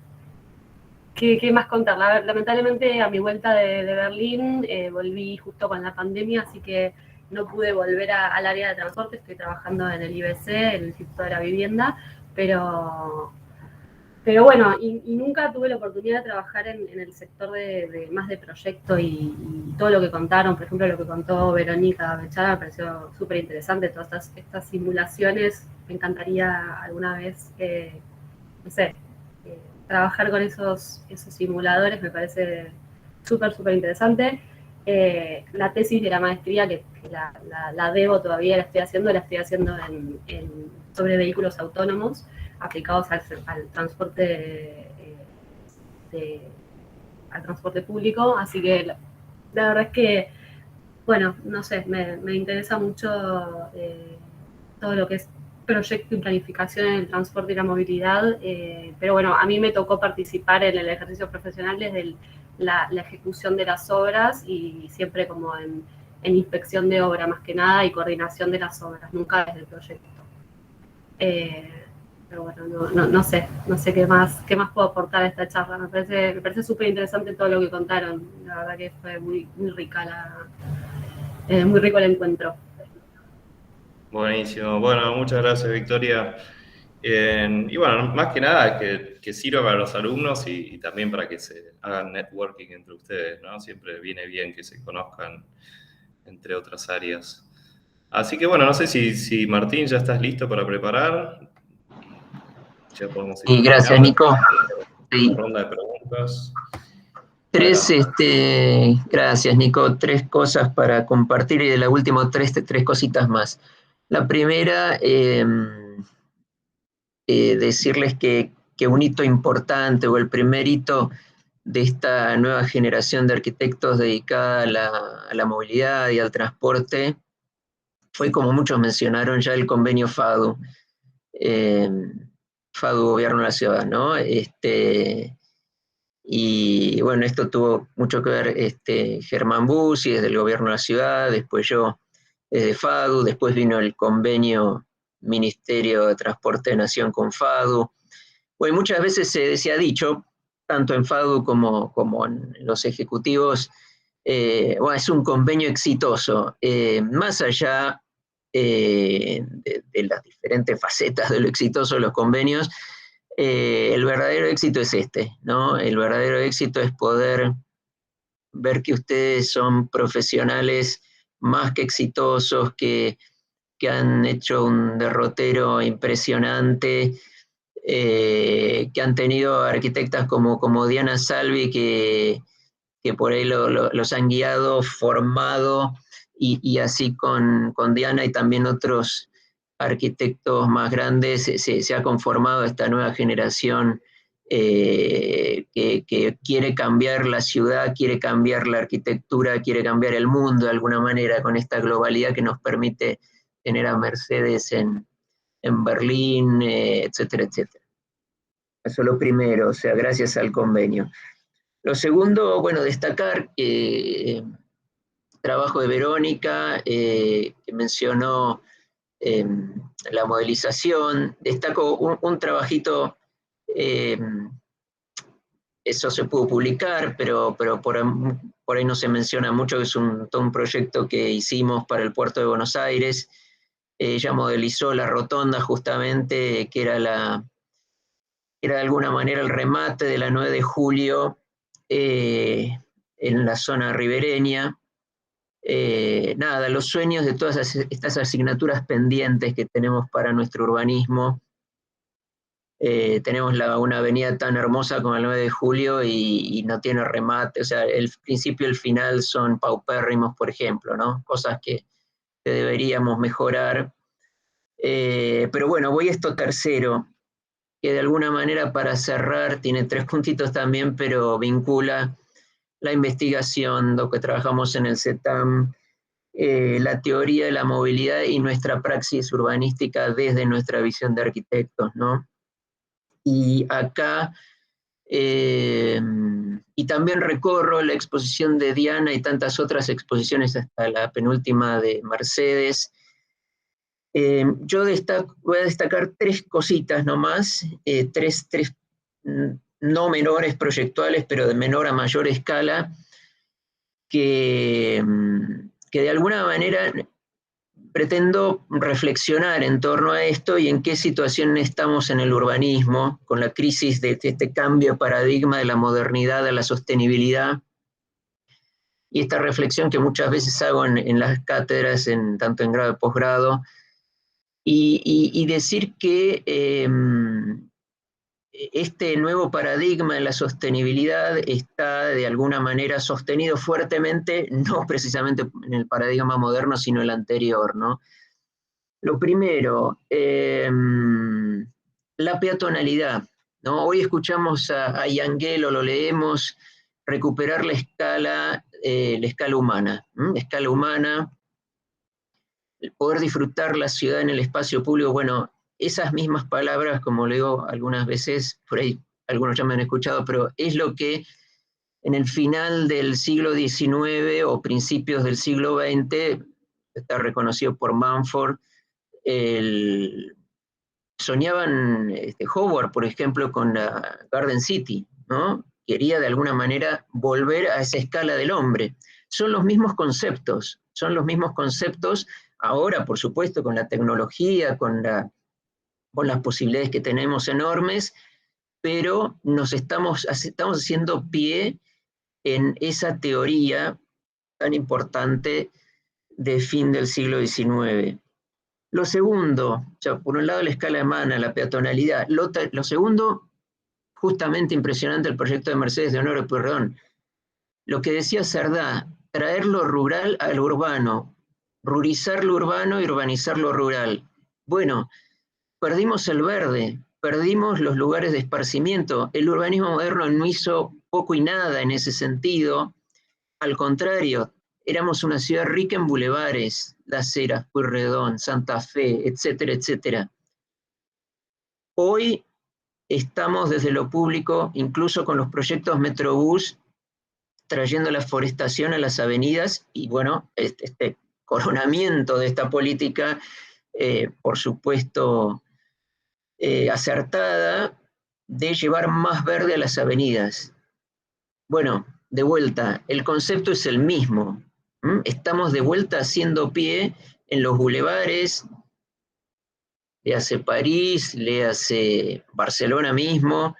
más contar. Lamentablemente a mi vuelta de Berlín volví justo con la pandemia, así que no pude volver al área de transporte. Estoy trabajando en el IBC, el Instituto de la Vivienda, pero bueno, y nunca tuve la oportunidad de trabajar en el sector más de proyecto y todo lo que contaron, por ejemplo, lo que contó Verónica Bechara, me pareció súper interesante, todas estas simulaciones. Me encantaría alguna vez, no sé, trabajar con esos simuladores, me parece súper interesante. La tesis de la maestría, que la debo todavía, la estoy haciendo sobre vehículos autónomos aplicados al transporte al transporte público, así que la verdad es que, bueno, no sé, me interesa mucho todo lo que es proyecto y planificación en el transporte y la movilidad, pero bueno, a mí me tocó participar en el ejercicio profesional desde la ejecución de las obras y siempre como en inspección de obra más que nada y coordinación de las obras, nunca desde el proyecto. Pero bueno, no sé qué más puedo aportar a esta charla. Me parece súper interesante todo lo que contaron. La verdad que fue muy rica muy rico el encuentro. Buenísimo. Bueno, muchas gracias, Victoria. Y bueno, más que nada que sirva para los alumnos y también para que se hagan networking entre ustedes, ¿no? Siempre viene bien que se conozcan entre otras áreas. Así que bueno, no sé si Martín ya estás listo para preparar. Ya podemos ir. Y gracias, Nico. Sí. Ronda de preguntas. Gracias, Nico. 3 cosas para compartir y de la última 3 cositas más. La primera, decirles que un hito importante o el primer hito de esta nueva generación de arquitectos dedicada a la movilidad y al transporte fue, como muchos mencionaron ya, el convenio FADU. FADU Gobierno de la Ciudad, ¿no? Y bueno, esto tuvo mucho que ver Germán Bussi desde el Gobierno de la Ciudad, después yo desde FADU, después vino el convenio Ministerio de Transporte de Nación con FADU. Bueno, muchas veces se ha dicho, tanto en FADU como en los ejecutivos, bueno, es un convenio exitoso, más allá de las diferentes facetas de lo exitoso de los convenios. El verdadero éxito es ¿no? El verdadero éxito es poder ver que ustedes son profesionales más que exitosos, que han hecho un derrotero impresionante, que han tenido arquitectas como Diana Salvi, que por ahí los han guiado, formado, y así con Diana y también otros arquitectos más grandes se ha conformado esta nueva generación que quiere cambiar la ciudad, quiere cambiar la arquitectura, quiere cambiar el mundo de alguna manera con esta globalidad que nos permite tener a Mercedes en Berlín, etcétera, etcétera. Eso es lo primero, o sea, gracias al convenio. Lo segundo, bueno, destacar trabajo de Verónica, que mencionó la modelización. Destaco un trabajito, eso se pudo publicar, pero por ahí no se menciona mucho, que es todo un proyecto que hicimos para el puerto de Buenos Aires. Ella modelizó la rotonda justamente, que era de alguna manera el remate de la 9 de julio, en la zona ribereña. Nada, los sueños de todas estas asignaturas pendientes que tenemos para nuestro urbanismo. Tenemos una avenida tan hermosa como el 9 de julio y no tiene remate, o sea, el principio y el final son paupérrimos, por ejemplo, ¿no? Cosas que deberíamos mejorar. Pero bueno, voy a esto tercero, que de alguna manera para cerrar, tiene 3 puntitos también, pero vincula la investigación, lo que trabajamos en el CETAM, la teoría de la movilidad y nuestra praxis urbanística desde nuestra visión de arquitectos, ¿no? Y acá, y también recorro la exposición de Diana y tantas otras exposiciones hasta la penúltima de Mercedes. Yo voy a destacar 3 cositas nomás, 3 no menores proyectuales, pero de menor a mayor escala, que de alguna manera pretendo reflexionar en torno a esto y en qué situación estamos en el urbanismo, con la crisis de este cambio de paradigma de la modernidad a la sostenibilidad, y esta reflexión que muchas veces hago en las cátedras, tanto en grado y posgrado, y decir que este nuevo paradigma de la sostenibilidad está de alguna manera sostenido fuertemente, no precisamente en el paradigma moderno, sino el anterior, ¿no? Lo primero, la peatonalidad, ¿no? Hoy escuchamos a Yangel, o lo leemos, recuperar la escala humana, la escala humana, el poder disfrutar la ciudad en el espacio público. Bueno, esas mismas palabras, como le digo algunas veces, por ahí algunos ya me han escuchado, pero es lo que en el final del siglo XIX o principios del siglo XX, está reconocido por Mumford, soñaban Howard, por ejemplo, con la Garden City, ¿no? Quería de alguna manera volver a esa escala del hombre. Son los mismos conceptos, ahora, por supuesto, con la tecnología, con las posibilidades que tenemos enormes, pero estamos haciendo pie en esa teoría tan importante de fin del siglo XIX. Lo segundo, o sea, por un lado la escala humana, la peatonalidad. Lo segundo, justamente impresionante, el proyecto de Mercedes de Honorio Pueyrredón. Lo que decía Cerdá, traer lo rural al urbano, rurizar lo urbano y urbanizar lo rural. Bueno, perdimos el verde, perdimos los lugares de esparcimiento. El urbanismo moderno no hizo poco y nada en ese sentido. Al contrario, éramos una ciudad rica en bulevares, Las Heras, Pueyrredón, Santa Fe, etcétera, etcétera. Hoy estamos desde lo público, incluso con los proyectos Metrobús, trayendo la forestación a las avenidas, y bueno, este coronamiento de esta política, por supuesto, acertada, de llevar más verde a las avenidas. Bueno, de vuelta, el concepto es el mismo. Estamos de vuelta haciendo pie en los bulevares, léase París, léase Barcelona mismo.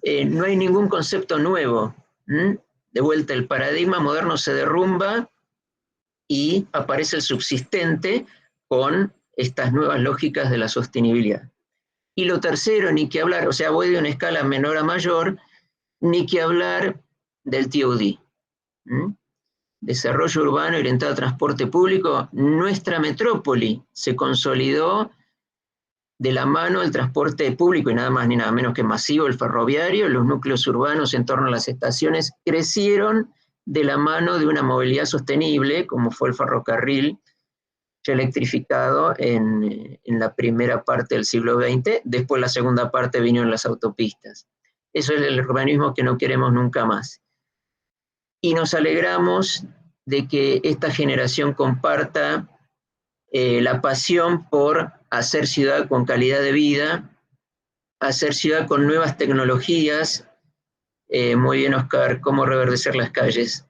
No hay ningún concepto nuevo. De vuelta, el paradigma moderno se derrumba y aparece el subsistente con estas nuevas lógicas de la sostenibilidad. Y lo tercero, ni que hablar, o sea, voy de una escala menor a mayor, ni que hablar del TOD. Desarrollo urbano orientado a transporte público. Nuestra metrópoli se consolidó de la mano del transporte público, y nada más ni nada menos que masivo, el ferroviario. Los núcleos urbanos en torno a las estaciones crecieron de la mano de una movilidad sostenible, como fue el ferrocarril, ya electrificado en la primera parte del siglo XX. Después la segunda parte vino en las autopistas. Eso es el urbanismo que no queremos nunca más. Y nos alegramos de que esta generación comparta la pasión por hacer ciudad con calidad de vida, hacer ciudad con nuevas tecnologías. Muy bien, Oscar, cómo reverdecer las calles.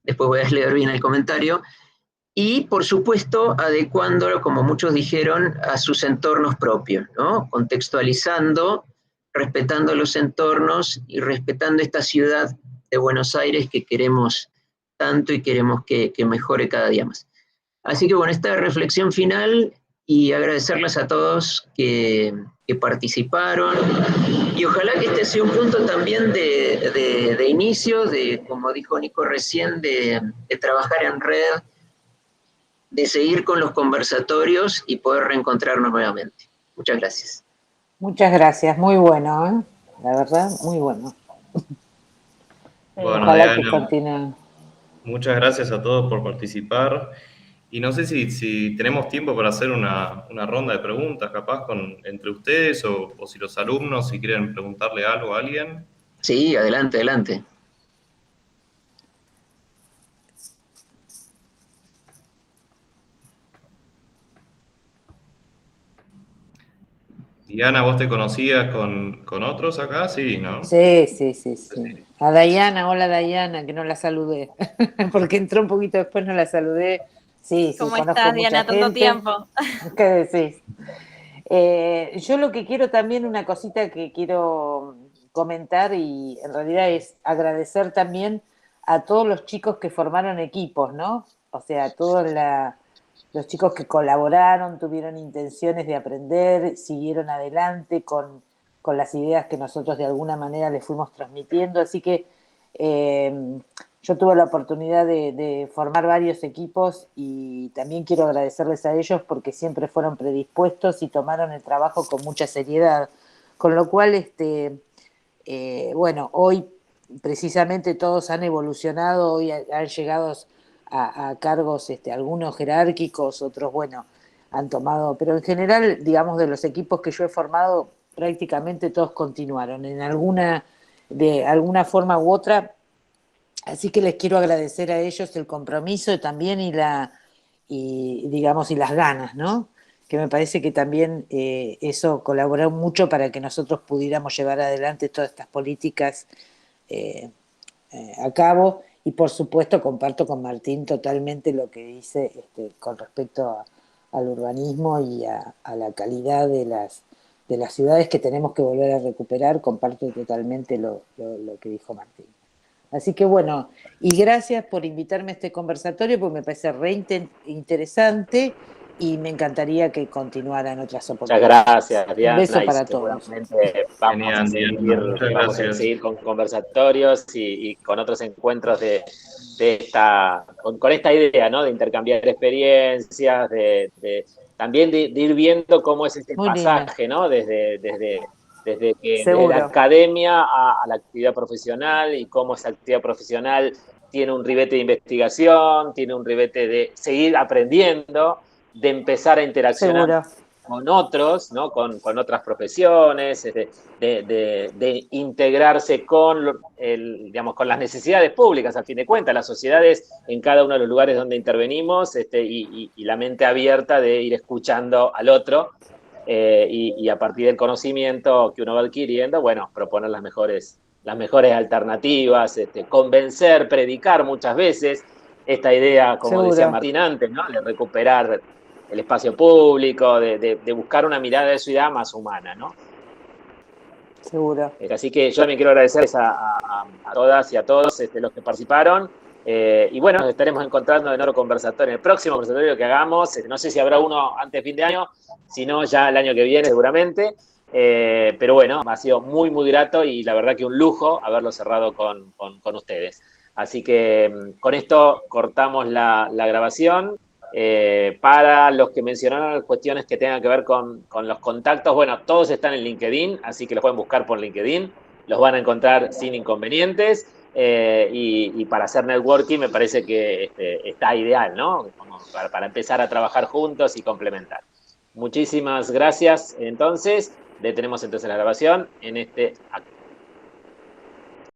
Después voy a leer bien el comentario. Y, por supuesto, adecuándolo, como muchos dijeron, a sus entornos propios, ¿no? Contextualizando, respetando los entornos y respetando esta ciudad de Buenos Aires que queremos tanto y queremos que mejore cada día más. Así que bueno, esta reflexión final y agradecerles a todos que participaron y ojalá que este sea un punto también de inicio, de, como dijo Nico recién, de trabajar en red, de seguir con los conversatorios y poder reencontrarnos nuevamente. Muchas gracias. Muchas gracias, muy bueno, ¿eh? La verdad, muy bueno. Bueno, Ojalá que Diana, continúe. muchas gracias a todos por participar. Y no sé si tenemos tiempo para hacer una ronda de preguntas, capaz, entre ustedes o si los alumnos, si quieren preguntarle algo a alguien. Sí, adelante, adelante. Diana, ¿vos te conocías con otros acá? Sí, ¿no? Sí. A Dayana, hola Dayana, que no la saludé, porque entró un poquito después, no la saludé. Sí, ¿Cómo conozco estás, mucha Diana? Tanto gente. tiempo. ¿Qué decís? Yo lo que quiero también, una cosita que quiero comentar y en realidad es agradecer también a todos los chicos que formaron equipos, ¿no? O sea, a todos los chicos que colaboraron, tuvieron intenciones de aprender, siguieron adelante con las ideas que nosotros de alguna manera les fuimos transmitiendo. Así que yo tuve la oportunidad de formar varios equipos y también quiero agradecerles a ellos porque siempre fueron predispuestos y tomaron el trabajo con mucha seriedad. Con lo cual, bueno, hoy precisamente todos han evolucionado, hoy han llegado a cargos, algunos jerárquicos, otros, bueno, han tomado, pero en general, digamos, de los equipos que yo he formado, prácticamente todos continuaron de alguna forma u otra. Así que les quiero agradecer a ellos el compromiso también digamos, y las ganas, ¿no? Que me parece que también eso colaboró mucho para que nosotros pudiéramos llevar adelante todas estas políticas a cabo. Y por supuesto comparto con Martín totalmente lo que dice con respecto al urbanismo y a la calidad de las ciudades que tenemos que volver a recuperar. Comparto totalmente lo que dijo Martín. Así que bueno, y gracias por invitarme a este conversatorio, porque me parece interesante y me encantaría que continuara en otras oportunidades. Muchas gracias, Diana. Un beso para todos. Seguramente vamos a seguir con conversatorios y con otros encuentros con esta idea, ¿no? De intercambiar experiencias, también de ir viendo cómo es este pasaje, ¿no? Desde que de la academia a la actividad profesional y cómo esa actividad profesional tiene un ribete de investigación, tiene un ribete de seguir aprendiendo, de empezar a interaccionar con otros, ¿no? Con otras profesiones, de integrarse con las necesidades públicas, al fin de cuentas, las sociedades en cada uno de los lugares donde intervenimos, y la mente abierta de ir escuchando al otro. Y a partir del conocimiento que uno va adquiriendo, bueno, proponer las mejores alternativas, convencer, predicar muchas veces esta idea, como decía Martín antes, ¿no? De recuperar el espacio público, de buscar una mirada de ciudad más humana, ¿no? Seguro. Así que yo también quiero agradecerles a todas y a todos los que participaron. Y bueno, nos estaremos encontrando en otro conversatorio, en el próximo conversatorio que hagamos. No sé si habrá uno antes de fin de año, si no ya el año que viene seguramente. Pero bueno, ha sido muy, muy grato y la verdad que un lujo haberlo cerrado con ustedes. Así que con esto cortamos la grabación. Para los que mencionaron cuestiones que tengan que ver con los contactos, bueno, todos están en LinkedIn, así que los pueden buscar por LinkedIn. Los van a encontrar sin inconvenientes. Y para hacer networking me parece que está ideal, ¿no? Como para empezar a trabajar juntos y complementar. Muchísimas gracias. Entonces, detenemos entonces la grabación en este acto.